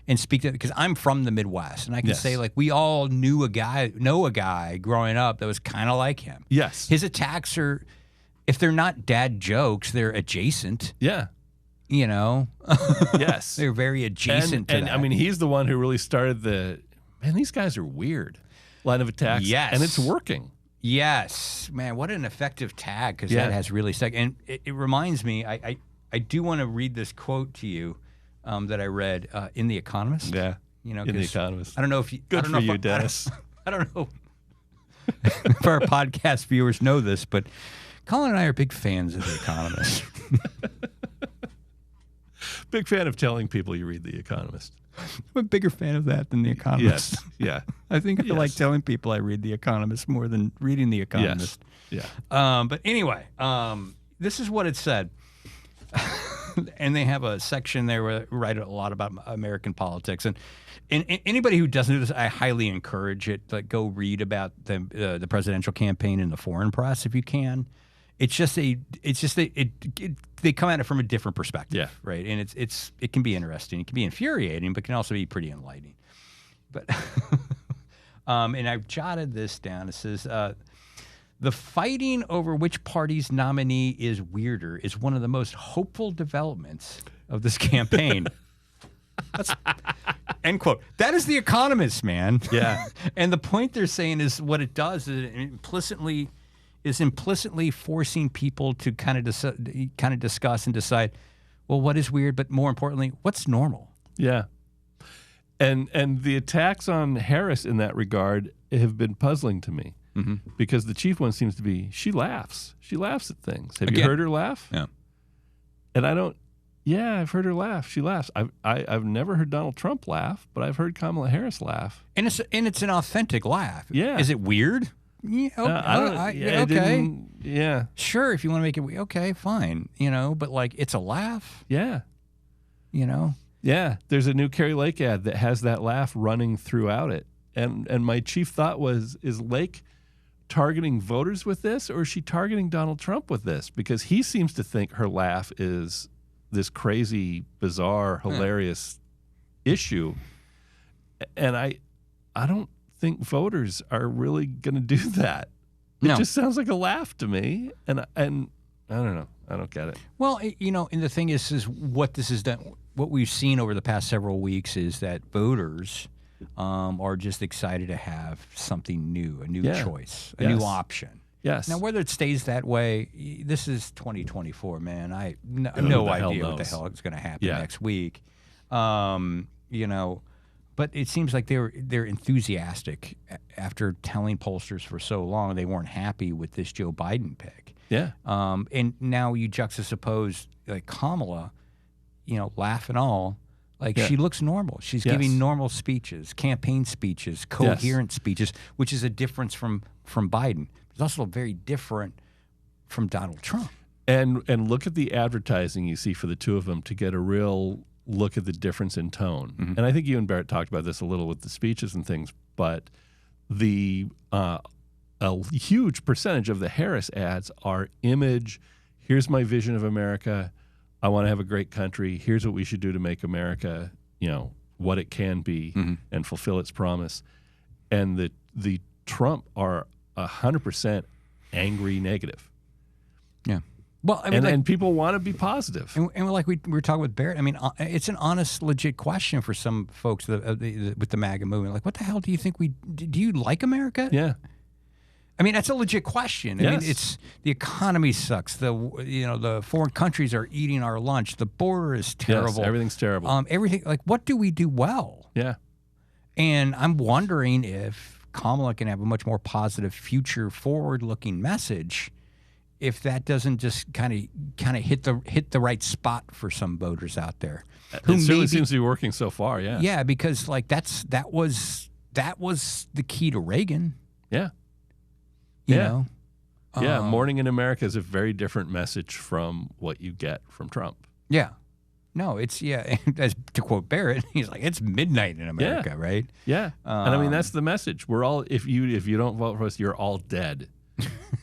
and speak to, because I'm from the Midwest, and I can say, like, we all know a guy growing up that was kind of like him. Yes. His attacks are, if they're not dad jokes, they're adjacent. Yeah. You know? Yes. They're very adjacent to that. I mean, he's the one who really started these guys are weird line of attacks. Yes. And it's working. Yes. Man, what an effective tag, because that has really stuck. And it reminds me, I do want to read this quote to you that I read in The Economist. Yeah. You know, in The Economist. I don't know if you. Good for you, Dennis. I don't know if our podcast viewers know this, but Colin and I are big fans of The Economist. Big fan of telling people you read The Economist. I'm a bigger fan of that than The Economist. Yes. Yeah. I think I like telling people I read The Economist more than reading The Economist. Yes. Yeah. But anyway, this is what it said. And they have a section there where they write a lot about American politics. And anybody who doesn't do this, I highly encourage it. Like, go read about the presidential campaign in the foreign press if you can. They come at it from a different perspective. Yeah. Right. And it can be interesting. It can be infuriating, but can also be pretty enlightening. But and I've jotted this down. It says, the fighting over which party's nominee is weirder is one of the most hopeful developments of this campaign. That's end quote. That is The Economist, man. Yeah. And the point they're saying is what it does is it implicitly forcing people to kind of discuss and decide, well, what is weird, but more importantly, what's normal? Yeah. And the attacks on Harris in that regard have been puzzling to me. Mm-hmm. Because the chief one seems to be, she laughs. She laughs at things. Have you heard her laugh? Yeah. And I've heard her laugh. She laughs. I've never heard Donald Trump laugh, but I've heard Kamala Harris laugh. And it's an authentic laugh. Yeah. Is it weird? Yeah. Okay. Yeah. Sure, if you want to make it weird, okay, fine. You know, but like, it's a laugh. Yeah. You know? Yeah. There's a new Carrie Lake ad that has that laugh running throughout it. And my chief thought was, is Lake targeting voters with this, or is she targeting Donald Trump with this? Because he seems to think her laugh is this crazy, bizarre, hilarious issue. And I don't think voters are really going to do that. It just sounds like a laugh to me. And I don't know. I don't get it. Well, you know, and the thing is what this has done, what we've seen over the past several weeks is that voters are just excited to have something new, a new choice, a new option. Yes. Now, whether it stays that way, this is 2024, man. I no idea what the hell is going to happen next week. You know, but it seems like they're enthusiastic after telling pollsters for so long they weren't happy with this Joe Biden pick. Yeah. And now you juxtapose like Kamala, you know, laugh and all. Like, she looks normal. She's giving normal speeches, campaign speeches, coherent speeches, which is a difference from Biden. It's also very different from Donald Trump. And look at the advertising you see for the two of them to get a real look at the difference in tone. Mm-hmm. And I think you and Barrett talked about this a little with the speeches and things, but a huge percentage of the Harris ads are image. Here's my vision of America. I want to have a great country. Here's what we should do to make America, you know, what it can be and fulfill its promise. and the Trump are 100% angry negative. Yeah. Well, I mean, and people want to be positive. And like we were talking with Barrett, I mean, it's an honest, legit question for some folks with the MAGA movement. Like, what the hell do you think do you like America? Yeah. I mean, that's a legit question. I mean, it's the economy sucks. The foreign countries are eating our lunch. The border is terrible. Yes, everything's terrible. Everything, like, what do we do well? Yeah. And I'm wondering if Kamala can have a much more positive, future forward-looking message if that doesn't just kind of hit the right spot for some voters out there. It certainly seems to be working so far, yeah. Yeah, because like that was the key to Reagan. Yeah. You know? Yeah, Morning in America is a very different message from what you get from Trump. Yeah. No, it's, as to quote Barrett, he's like, it's midnight in America, right? Yeah. And I mean, that's the message. We're all, if you don't vote for us, you're all dead.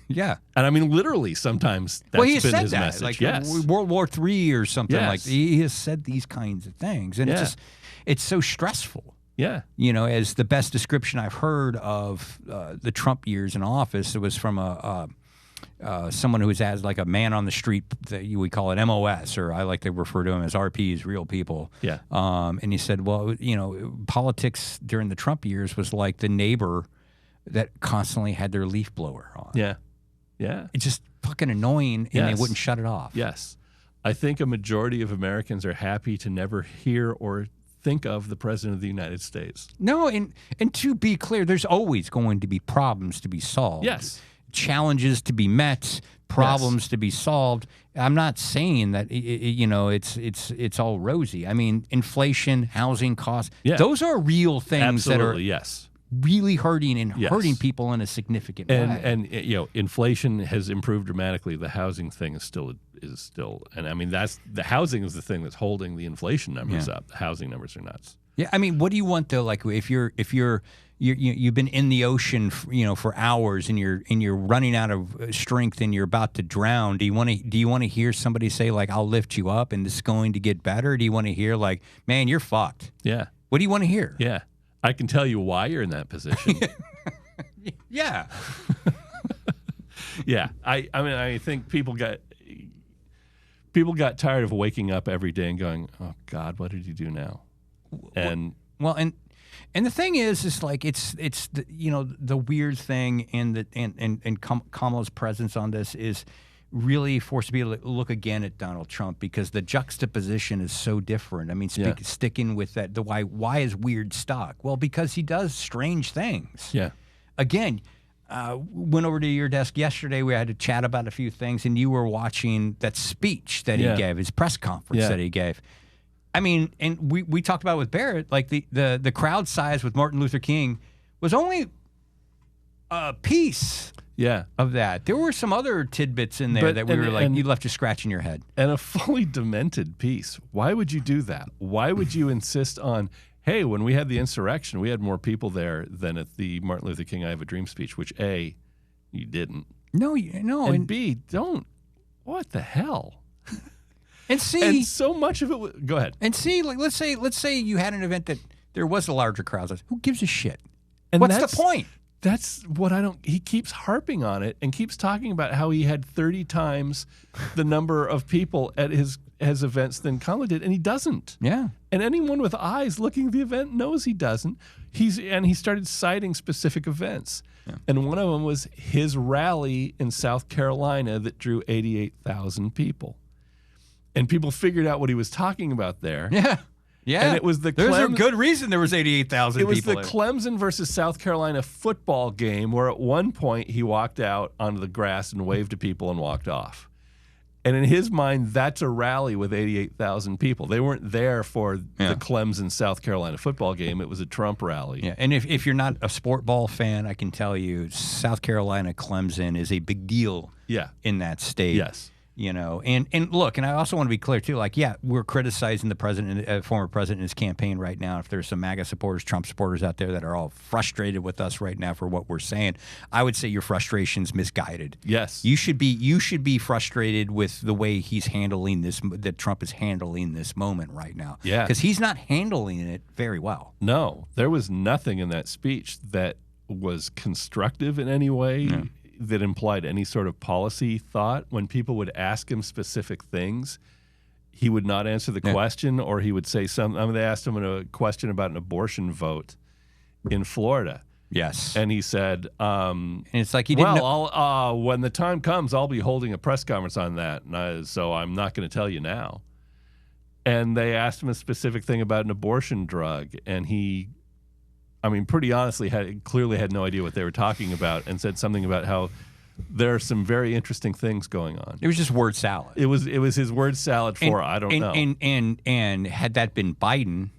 Yeah. And I mean, literally, sometimes that's he been said his that, message. like Yes. World War III or something Yes. like that. He has said these kinds of things. And it's so stressful. Yeah. You know, as the best description I've heard of the Trump years in office, it was from someone who has like a man on the street that we call it MOS, or I like to refer to them as RPs, real people. Yeah. And he said, well, you know, politics during the Trump years was like the neighbor that constantly had their leaf blower on. Yeah. Yeah. It's just fucking annoying, and they wouldn't shut it off. Yes. I think a majority of Americans are happy to never hear or think of the President of the United States. No, and to be clear, there's always going to be problems to be solved. Yes. Challenges to be met, problems to be solved. I'm not saying that it's all rosy. I mean, inflation, housing costs, those are real things that are really hurting and hurting people in a significant way. And you know, inflation has improved dramatically. The housing thing is still, and I mean, that's the housing is the thing that's holding the inflation numbers up. The housing numbers are nuts. Yeah, I mean, what do you want though? Like, if you've been in the ocean, for hours, and you're running out of strength and you're about to drown. Do you want to hear somebody say like, "I'll lift you up and it's going to get better"? Do you want to hear like, "Man, you're fucked"? Yeah. What do you want to hear? Yeah. I can tell you why you're in that position. Yeah. Yeah. I mean, I think people got tired of waking up every day and going, "Oh God, what did you do now?" And and the thing is like it's the weird thing, and Kamala's presence on this is really forced me to look again at Donald Trump, because the juxtaposition is so different. I mean, sticking with that, the why is weird stuck? Well, because he does strange things. Yeah. Again, went over to your desk yesterday. We had to chat about a few things, and you were watching that speech that he gave, his press conference that he gave. I mean, and we talked about it with Barrett, like the crowd size with Martin Luther King was only a piece of that. There were some other tidbits in there that you left you scratching your head. And a fully demented piece. Why would you do that? Why would you insist on, hey, when we had the insurrection, we had more people there than at the Martin Luther King I Have a Dream speech, which A, you didn't. No. And B, don't. What the hell? And C, and so much of it. Go ahead. And C, like let's say you had an event that there was a larger crowd. Who gives a shit? And what's the point? That's what I don't. He keeps harping on it and keeps talking about how he had 30 times the number of people at his events than Kamala did, and he doesn't. Yeah. And anyone with eyes looking at the event knows he doesn't. He started citing specific events, and one of them was his rally in South Carolina that drew 88,000 people. And people figured out what he was talking about there. Yeah. Yeah. And it was there's a good reason there was 88,000 people. It was the Clemson versus South Carolina football game where at one point he walked out onto the grass and waved to people and walked off. And in his mind, that's a rally with 88,000 people. They weren't there for the Clemson South Carolina football game. It was a Trump rally. Yeah. And if you're not a sport ball fan, I can tell you South Carolina Clemson is a big deal in that state. Yes. And look, and I also want to be clear too. Like, yeah, we're criticizing the president, former president, in his campaign right now. If there's some MAGA supporters, Trump supporters out there that are all frustrated with us right now for what we're saying, I would say your frustration's misguided. Yes, you should be frustrated with the way he's handling this. That Trump is handling this moment right now. Yeah, because he's not handling it very well. No, there was nothing in that speech that was constructive in any way. Yeah. That implied any sort of policy thought. When people would ask him specific things, he would not answer the question, or he would say something. I mean, they asked him a question about an abortion vote in Florida. Yes. And he said, and it's like he didn't know. When the time comes, I'll be holding a press conference on that. So I'm not going to tell you now. And they asked him a specific thing about an abortion drug, and he, pretty honestly, clearly had no idea what they were talking about, and said something about how there are some very interesting things going on. It was just word salad. It was his word salad for I don't know. And had that been Biden,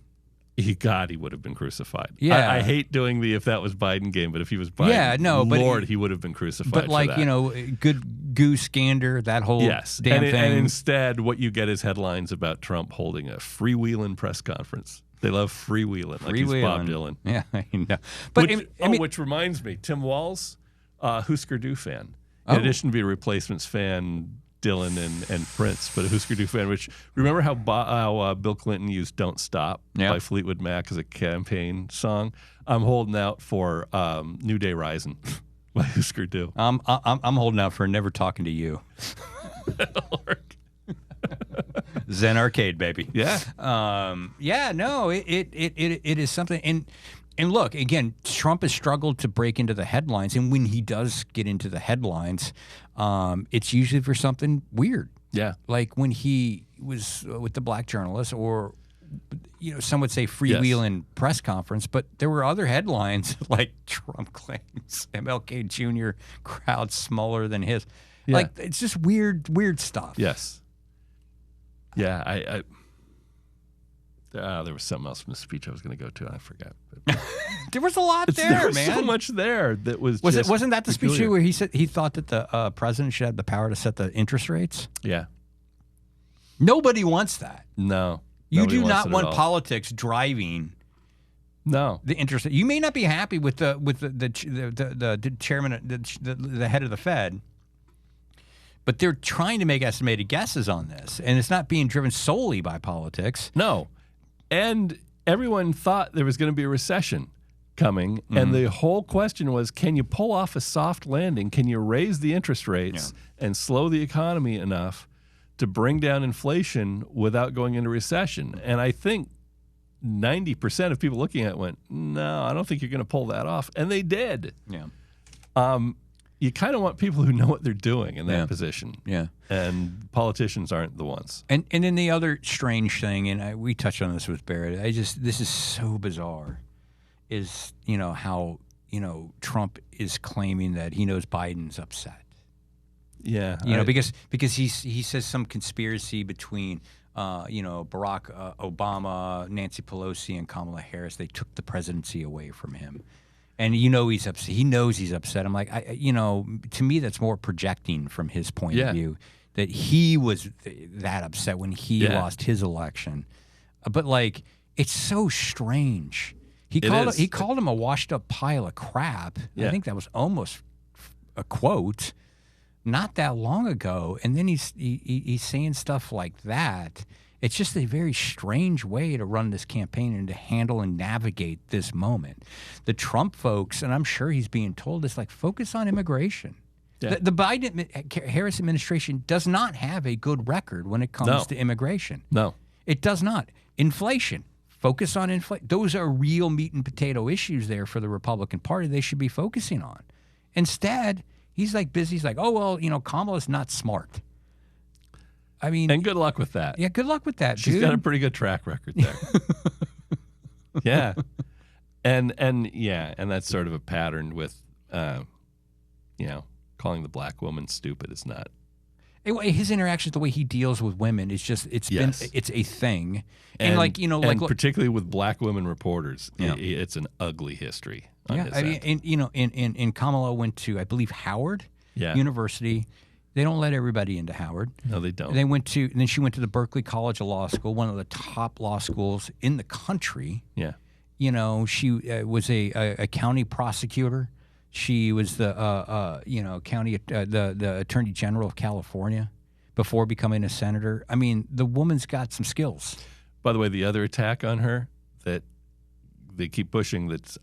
he would have been crucified. Yeah, I hate doing the if that was Biden game, but if he was Biden, he would have been crucified. But for that. Good goose gander, that whole damn thing. And instead, what you get is headlines about Trump holding a freewheeling press conference. They love freewheeling, like he's Bob Dylan. Yeah, I know. But which reminds me, Tim Walz, Husker Du fan. In addition to being a Replacements fan, Dylan and Prince, but a Husker Du fan. Which remember how Bill Clinton used "Don't Stop" by Fleetwood Mac as a campaign song? I'm holding out for "New Day Rising" by Husker Du. I'm holding out for "Never Talking to You." Zen Arcade, baby. Yeah. No, it is something. And look, again, Trump has struggled to break into the headlines. And when he does get into the headlines, it's usually for something weird. Yeah. Like when he was with the black journalist, or, some would say freewheeling press conference, but there were other headlines like Trump claims MLK Jr. crowd smaller than his. Yeah. Like, it's just weird stuff. Yes. Yeah, there was something else from the speech I was going to go to, and I forgot. There was a lot there, man. There was man. so much there that was. Wasn't that the speech where he said he thought that the president should have the power to set the interest rates? Yeah. Nobody wants that. No. You do not want politics driving. No. The interest. You may not be happy with the chairman, the head of the Fed. But they're trying to make estimated guesses on this, and it's not being driven solely by politics. No. And everyone thought there was going to be a recession coming, and the whole question was, can you pull off a soft landing? Can you raise the interest rates and slow the economy enough to bring down inflation without going into recession? And I think 90% of people looking at it went, no, I don't think you're going to pull that off. And they did. Yeah. You kind of want people who know what they're doing in that position. Yeah. And politicians aren't the ones. And then the other strange thing, and we touched on this with Barrett, this is so bizarre, is, how, Trump is claiming that he knows Biden's upset. Yeah. Because he says some conspiracy between, Barack Obama, Nancy Pelosi, and Kamala Harris. They took the presidency away from him. And he's upset. He knows he's upset. I'm like, to me, that's more projecting from his point of view, that he was that upset when he lost his election. But it's so strange. He called him a washed up pile of crap. Yeah. I think that was almost a quote not that long ago. And then he's saying stuff like that. It's just a very strange way to run this campaign and to handle and navigate this moment. The Trump folks, and I'm sure he's being told this, focus on immigration. Yeah. The Biden-Harris administration does not have a good record when it comes to immigration. No. It does not. Inflation. Focus on inflation. Those are real meat and potato issues there for the Republican Party they should be focusing on. Instead, he's busy. He's Kamala's not smart. And good luck with that. Yeah, good luck with that, She's got a pretty good track record there. Yeah. And that's sort of a pattern with, calling the black woman stupid is not. His interactions, the way he deals with women, is just, it's a thing. And particularly with black women reporters, it's an ugly history. On his end. And Kamala went to, I believe, Howard University. They don't let everybody into Howard. No, they don't. And then she went to the Berkeley College of Law School, one of the top law schools in the country. Yeah. You know, she was a county prosecutor. She was the the Attorney General of California before becoming a senator. I mean, the woman's got some skills. By the way, the other attack on her that they keep pushing, that's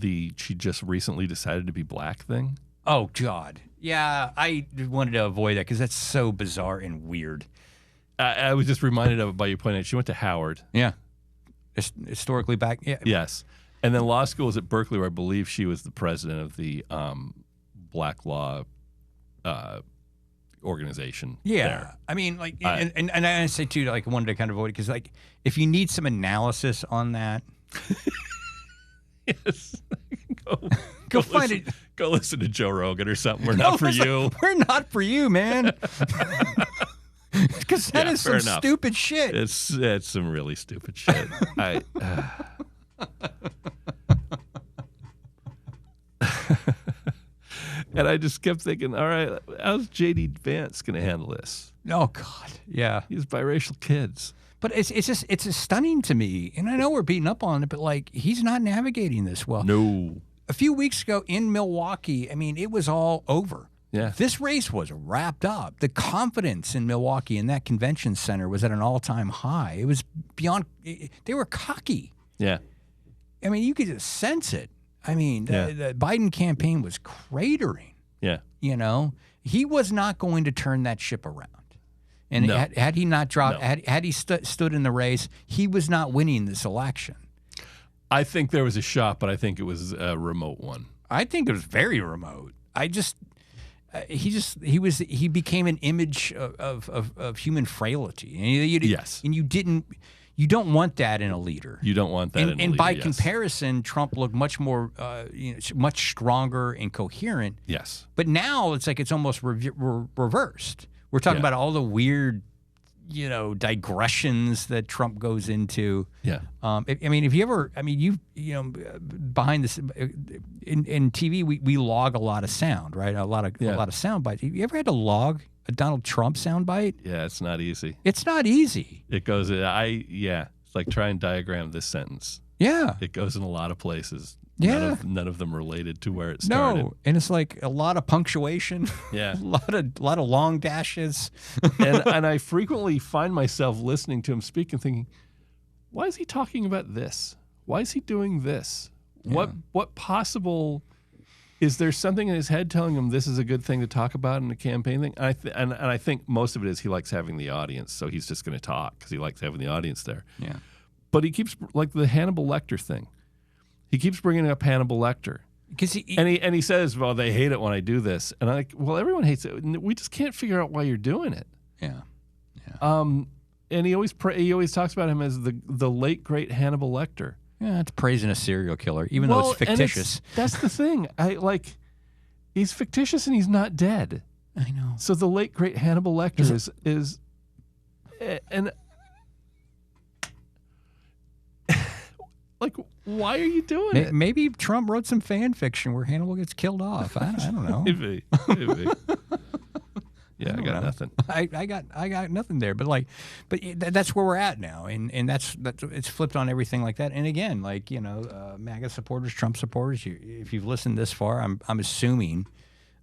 she just recently decided to be black thing. Oh, God. Yeah, I wanted to avoid that because that's so bizarre and weird. I was just reminded of it by you pointing out. She went to Howard. Yeah. Historically back. Yeah. Yes. And then law school was at Berkeley, where I believe she was the president of the Black Law organization. Yeah. There. I mean, like, and I say, too, like, I wanted to kind of avoid it because, like, if you need some analysis on that. Yes. Go find it. Go listen to Joe Rogan or something. We're not for you. We're not for you, man. Because that is some enough. stupid shit. It's some really stupid shit. And I just kept thinking, all right, how's J.D. Vance going to handle this? Oh, God. Yeah. He's biracial kids. But it's just stunning to me. And I know we're beating up on it, but, like, he's not navigating this well. No. A few weeks ago in Milwaukee, I mean, it was all over. Yeah. This race was wrapped up. The confidence in Milwaukee in that convention center was at an all-time high. It was beyond – they were cocky. Yeah. I mean, you could just sense it. I mean, the Biden campaign was cratering. Yeah. You know? He was not going to turn that ship around. And No. had he not dropped No. had he stood in the race, he was not winning this election. I think there was a shot, but I think it was a remote one. I think it was very remote. He became an image of human frailty. And Yes. And you don't want that in a leader. You don't want that in a leader, and by yes. comparison, Trump looked much more, much stronger and coherent. Yes. But now it's like it's almost reversed. We're talking about all the weird, digressions that Trump goes into. Yeah. I mean, if you ever, behind this in TV, we log a lot of sound, right? A lot of sound bites. Have you ever had to log a Donald Trump sound bite? Yeah, it's not easy. It's not easy. It goes. It's like try and diagram this sentence. Yeah. It goes in a lot of places. Yeah. None of them related to where it started. No, and it's like a lot of punctuation. Yeah. a lot of long dashes. and I frequently find myself listening to him speak and thinking, why is he talking about this? Why is he doing this? Yeah. What possible is there something in his head telling him this is a good thing to talk about in a campaign thing? And I think most of it is he likes having the audience, so he's just going to talk because he likes having the audience there. Yeah. But he keeps, like the Hannibal Lecter thing. He keeps bringing up Hannibal Lecter. Because he says, well, they hate it when I do this. And I'm like, well, everyone hates it. We just can't figure out why you're doing it. Yeah. And he always talks about him as the late, great Hannibal Lecter. Yeah, it's praising a serial killer, even though it's fictitious. That's the thing. He's fictitious and he's not dead. I know. So the late, great Hannibal Lecter is and like, why are you doing it? Maybe Trump wrote some fan fiction where Hannibal gets killed off. I don't know. Maybe. Yeah, I got nothing. I got nothing there. But that's where we're at now, and that's it's flipped on everything like that. And again, MAGA supporters, Trump supporters. If you've listened this far, I'm assuming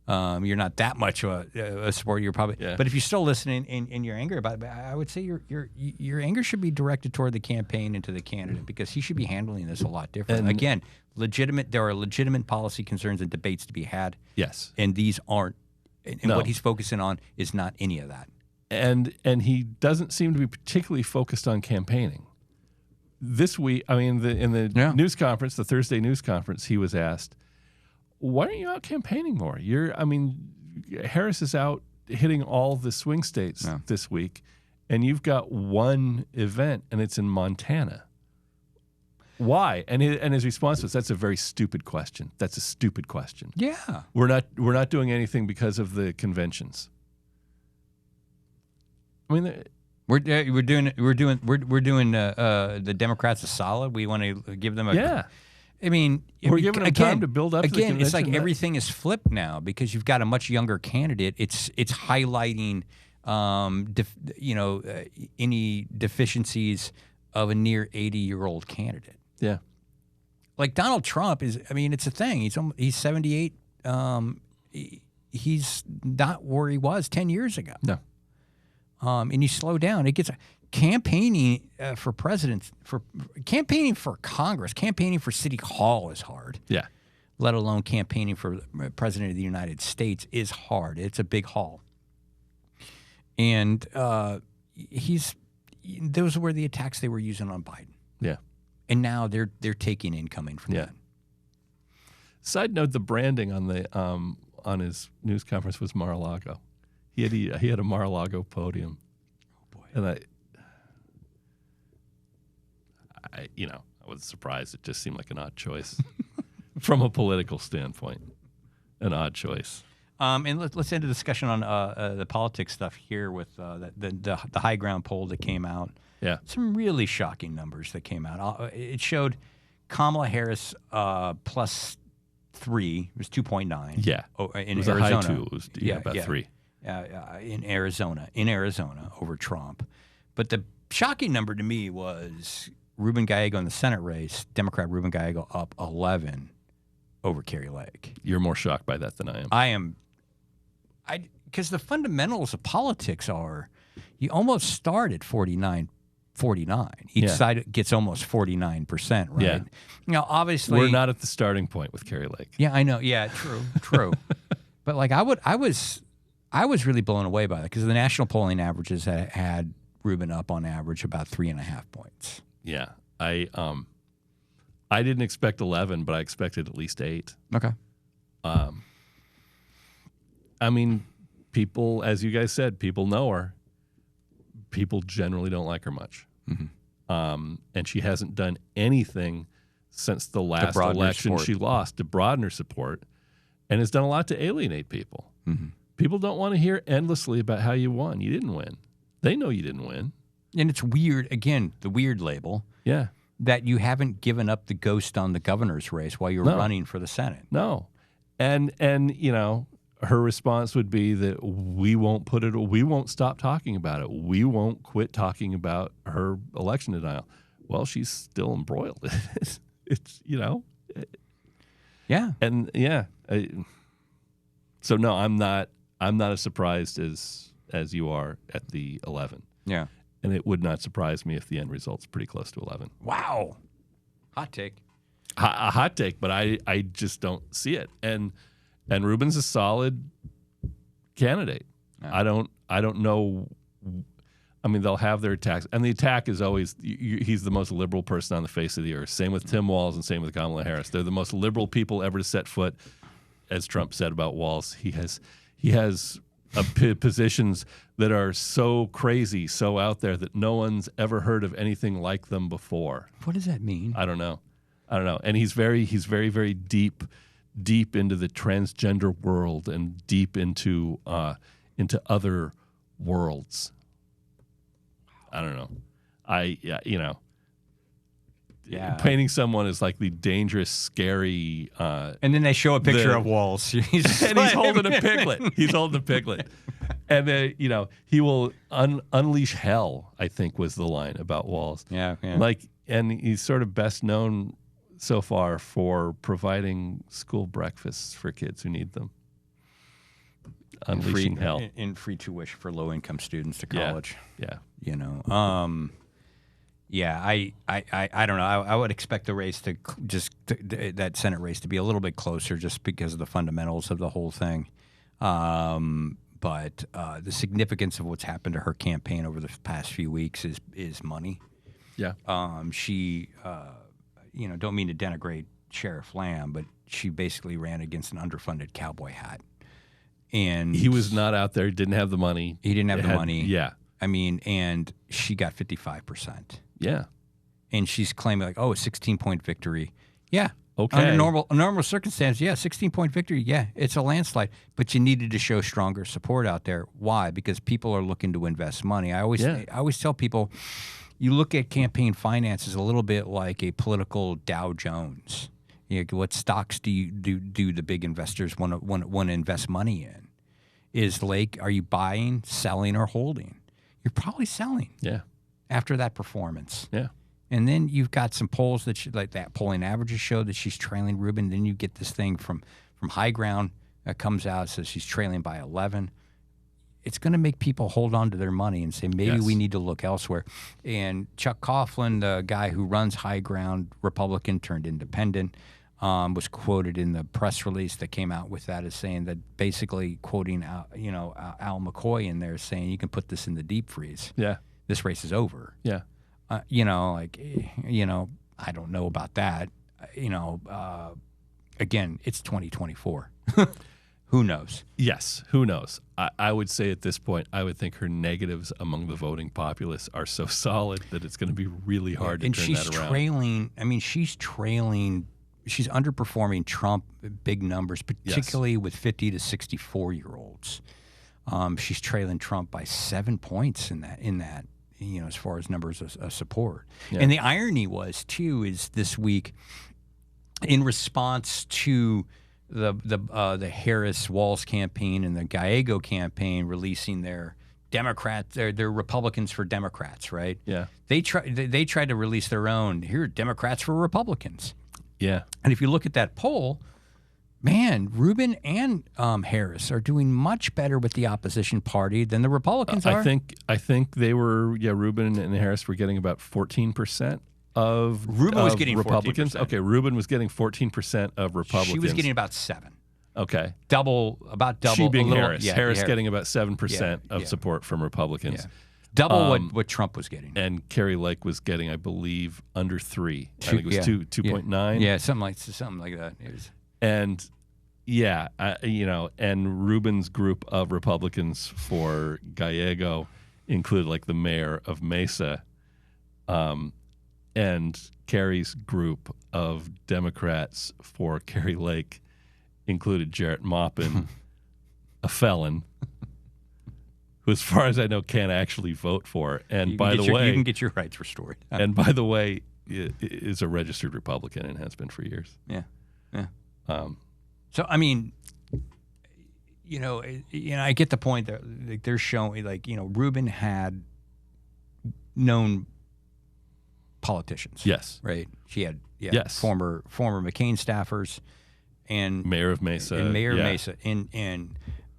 you're not that much of a supporter. You're probably, but if you're still listening and you're angry about it, I would say your anger should be directed toward the campaign and to the candidate because he should be handling this a lot differently. And again, there are legitimate policy concerns and debates to be had. Yes, and these aren't. And no. What he's focusing on is not any of that. And he doesn't seem to be particularly focused on campaigning. This week, in the news conference, the Thursday news conference, he was asked, "Why aren't you out campaigning more? Harris is out hitting all the swing states this week, and you've got one event, and it's in Montana. Why?" And his response was, "That's a very stupid question. That's a stupid question. Yeah, we're not doing anything because of the conventions. I mean, we're doing the Democrats a solid. We want to give them a I mean, We're giving them time to build up to the Again, it's like convention. everything is flipped now because you've got a much younger candidate. It's highlighting, any deficiencies of a near 80-year-old candidate. Yeah. Like Donald Trump is. I mean, it's a thing. He's 78. He's not where he was 10 years ago. No. And you slow down. It gets campaigning for president, for campaigning for Congress, campaigning for City Hall is hard. Yeah. Let alone campaigning for president of the United States is hard. It's a big haul. And those were the attacks they were using on Biden. Yeah. And now they're taking incoming from that. Side note: the branding on his news conference was Mar-a-Lago. He had a Mar-a-Lago podium. Oh boy! And I was surprised. It just seemed like an odd choice from a political standpoint. An odd choice. And let's end the discussion on the politics stuff here with the high ground poll that came out. Yeah. Some really shocking numbers that came out. It showed Kamala Harris plus 3. It was 2.9. Yeah. In it was Arizona. a high 2. It was about 3. In Arizona over Trump. But the shocking number to me was Ruben Gallego in the Senate race, Democrat Ruben Gallego up 11 over Carrie Lake. You're more shocked by that than I am. Because the fundamentals of politics are you almost start at 49. Each side gets almost 49%, right? Yeah. Now, obviously, we're not at the starting point with Carrie Lake. Yeah, I know. Yeah, true. But like I was really blown away by that because the national polling averages had Ruben up on average about 3.5 points. Yeah, I didn't expect 11, but I expected at least 8. Okay. I mean, people, as you guys said, people know her. People generally don't like her much. Mm-hmm. And she hasn't done anything since the last election she lost to broaden her support and has done a lot to alienate people. Mm-hmm. People don't want to hear endlessly about how you won. You didn't win. They know you didn't win. And it's weird, again, the weird label. Yeah. That you haven't given up the ghost on the governor's race while you were running for the Senate. No. And her response would be that we won't stop talking about it. We won't quit talking about her election denial. Well, she's still embroiled. It's Yeah. And so no, I'm not as surprised as you are at the 11. Yeah. And it would not surprise me if the end result's pretty close to 11. Wow. Hot take. A hot take, but I just don't see it. And Ruben's a solid candidate. Yeah. I don't know. I mean, they'll have their attacks, and the attack is always he's the most liberal person on the face of the earth. Same with Tim Walz and same with Kamala Harris. They're the most liberal people ever to set foot. As Trump said about Walz, he has positions that are so crazy, so out there that no one's ever heard of anything like them before. What does that mean? I don't know. And he's very, very deep into the transgender world and deep into other worlds. I don't know. Painting someone as like the dangerous, scary. And then they show a picture of Walz. He's holding a piglet. He's holding a piglet. And then, he will unleash hell, I think was the line about Walz. Yeah. And he's sort of best known so far for providing school breakfasts for kids who need them. Unleashing hell. And free tuition for low-income students to college. Yeah. I don't know. I would expect the race to that Senate race to be a little bit closer just because of the fundamentals of the whole thing. But the significance of what's happened to her campaign over the past few weeks is money. Yeah. She, don't mean to denigrate Sheriff Lamb, but she basically ran against an underfunded cowboy hat. And he was not out there. Didn't have the money. He didn't have the money. Yeah. I mean, and she got 55%. Yeah. And she's claiming like, a 16-point victory. Yeah. Okay. Under normal circumstances, 16-point victory. Yeah, it's a landslide. But you needed to show stronger support out there. Why? Because people are looking to invest money. I always tell people, you look at campaign finances a little bit like a political Dow Jones. What stocks do the big investors want to invest money in? Is Lake, are you buying, selling, or holding? You're probably selling. Yeah. After that performance. Yeah. And then you've got some polls like that polling averages show that she's trailing Rubin. Then you get this thing from High Ground that comes out, says she's trailing by 11. It's going to make people hold on to their money and say, maybe we need to look elsewhere. And Chuck Coughlin, the guy who runs High Ground, Republican turned independent, was quoted in the press release that came out with that as saying that, basically quoting Al McCoy in there, saying you can put this in the deep freeze. Yeah. This race is over. Yeah. I don't know about that. Again, it's 2024. Who knows? Yes, who knows? I would say at this point, I would think her negatives among the voting populace are so solid that it's going to be really hard to turn that around. She's trailing. She's underperforming Trump big numbers, particularly with 50 to 64-year-olds. She's trailing Trump by 7 points in that. As far as numbers of support. Yeah. And the irony was too is this week, in response to the Harris Walz campaign and the Gallego campaign releasing their Republicans for Democrats, right? Yeah. They tried to release their own, here are Democrats for Republicans. Yeah. And if you look at that poll, man, Rubin and Harris are doing much better with the opposition party than the Republicans are. I think they were, Rubin and Harris were getting about 14% of Rubin was getting Republicans. 14%. Okay, Rubin was getting 14% of Republicans. She was getting about 7. Okay. About double. She being Harris. Yeah, Harris getting about 7% of support from Republicans. Yeah. Double what Trump was getting. And Carrie Lake was getting, I believe, under 3. I think it was 2.9. Yeah, something like that. It was. And and Rubin's group of Republicans for Gallego included like the mayor of Mesa, and Carrie's group of Democrats for Carrie Lake included Jarrett Maupin, a felon, who, as far as I know, can't actually vote for her. And by the way, you can get your rights restored. And by the way, is a registered Republican and has been for years. Yeah. So I mean, I get the point that they're showing, Rubin had known politicians. Yes. Right. She had former McCain staffers and mayor of Mesa. And mayor of Mesa. And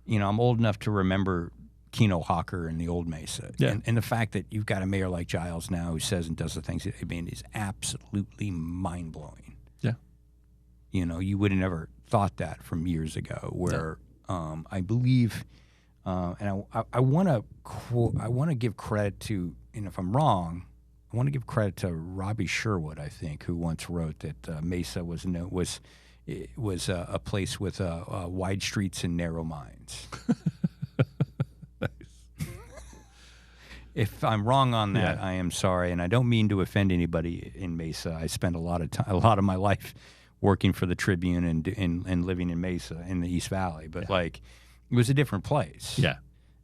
I'm old enough to remember Keno Hawker in the old Mesa. Yeah. And the fact that you've got a mayor like Giles now who says and does the things, is absolutely mind-blowing. Yeah. You would have never thought that from years ago, where I believe, and I want to give credit to, and if I'm wrong, I want to give credit to Robbie Sherwood, I think, who once wrote that Mesa was a place with wide streets and narrow minds. If I'm wrong on that, I am sorry, and I don't mean to offend anybody in Mesa. I spent a lot of my life working for the Tribune and living in Mesa in the East Valley, but it was a different place. Yeah.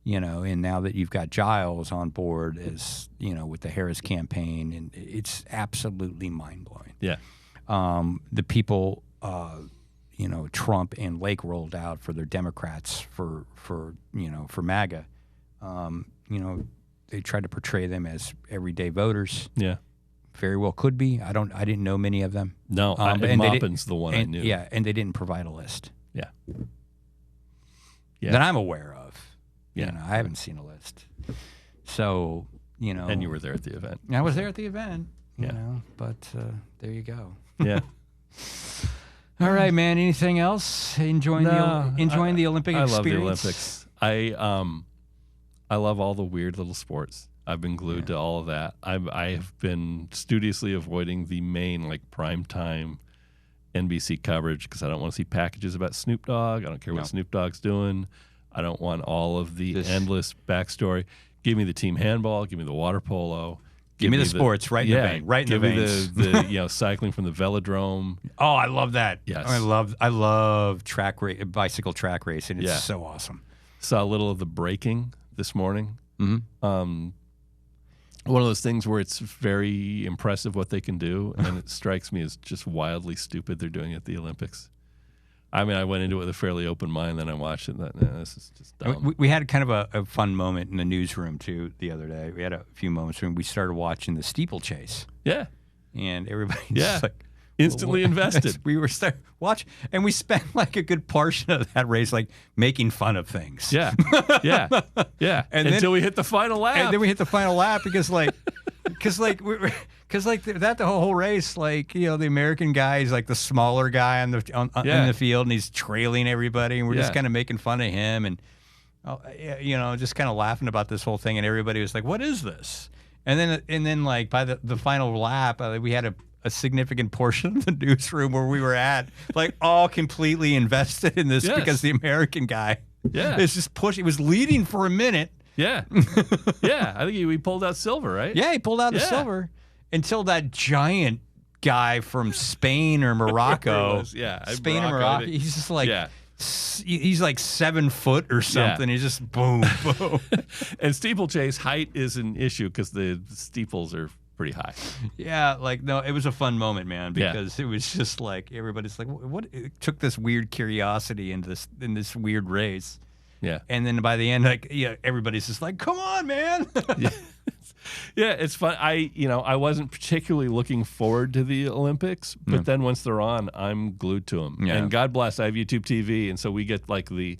And now that you've got Giles on board as, with the Harris campaign, and it's absolutely mind-blowing. Yeah. The people, Trump and Lake rolled out for their Democrats for MAGA, they tried to portray them as everyday voters. Yeah. Very well could be. I didn't know many of them. No, Maupin's the one I knew. Yeah, and they didn't provide a list. Yeah. That I'm aware of. Yeah. I haven't seen a list. So, And you were there at the event. I was there at the event, but there you go. Yeah. All right, man. Anything else? Enjoying the Olympic experience? I love the Olympics. I love all the weird little sports. I've been glued to all of that. I have been studiously avoiding the main primetime NBC coverage because I don't want to see packages about Snoop Dogg. I don't care what Snoop Dogg's doing. I don't want all of the endless backstory. Give me the team handball. Give me the water polo. Give me the sports right in the vein. Right in the veins. Give me the cycling from the velodrome. Oh, I love that. Yes. I love bicycle track racing. It's so awesome. Saw a little of the braking this morning. Mm-hmm. one of those things where it's very impressive what they can do, and it strikes me as just wildly stupid they're doing at the Olympics. I mean, I went into it with a fairly open mind, then I watched it, and this is just dumb. We had kind of a fun moment in the newsroom, too, the other day. We had a few moments when we started watching the steeplechase. Yeah. And everybody like... Instantly invested. We were watch, and we spent like a good portion of that race like making fun of things. Yeah. And until we hit the final lap. And then we hit the final lap because the whole race, like, you know, the American guy is like the smaller guy in the field, and he's trailing everybody, and we're just kind of making fun of him, and you know, just kind of laughing about this whole thing, and everybody was like, "What is this?" And then like by the final lap, we had a significant portion of the newsroom where we were at, like, all completely invested in this because the American guy is just pushing. He was leading for a minute. Yeah. I think he pulled out silver, right? Yeah, he pulled out the silver until that giant guy from Spain or Morocco. Spain or Morocco. He's just like, he's like 7 foot or something. He's just boom, boom. And steeplechase height is an issue because the steeples are pretty high. Yeah, like, no, it was a fun moment, man, because it was just like everybody's like, what? It took this weird curiosity in this weird race. Yeah. And then by the end, like, everybody's just like, come on, man. Yeah, it's fun. I wasn't particularly looking forward to the Olympics, but then once they're on, I'm glued to them. Yeah. And God bless, I have YouTube TV, and so we get like the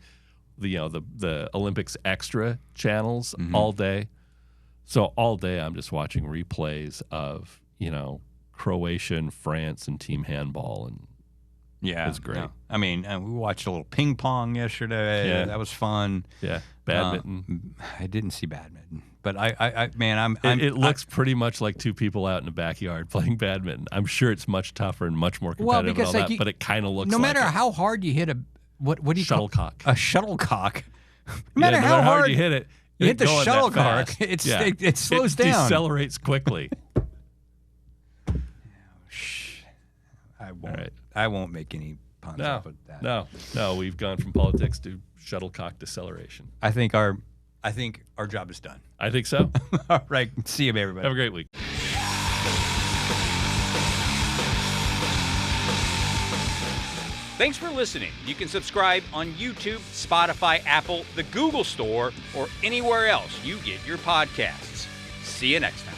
Olympics extra channels all day. So all day I'm just watching replays of, you know, Croatia and France and team handball, and it's great. No. I mean, we watched a little ping pong yesterday. Yeah. That was fun. Yeah, badminton. I didn't see badminton, but it looks pretty much like two people out in the backyard playing badminton. I'm sure it's much tougher and much more competitive and all that, but it kind of looks. No like matter how hard you hit what do you shuttlecock? A shuttlecock. No matter how hard you hit it. You hit the shuttlecock, it slows down. It decelerates quickly. I won't make any puns off of that. No, we've gone from politics to shuttlecock deceleration. I think our job is done. I think so. All right. See you, everybody. Have a great week. Thanks for listening. You can subscribe on YouTube, Spotify, Apple, the Google Store, or anywhere else you get your podcasts. See you next time.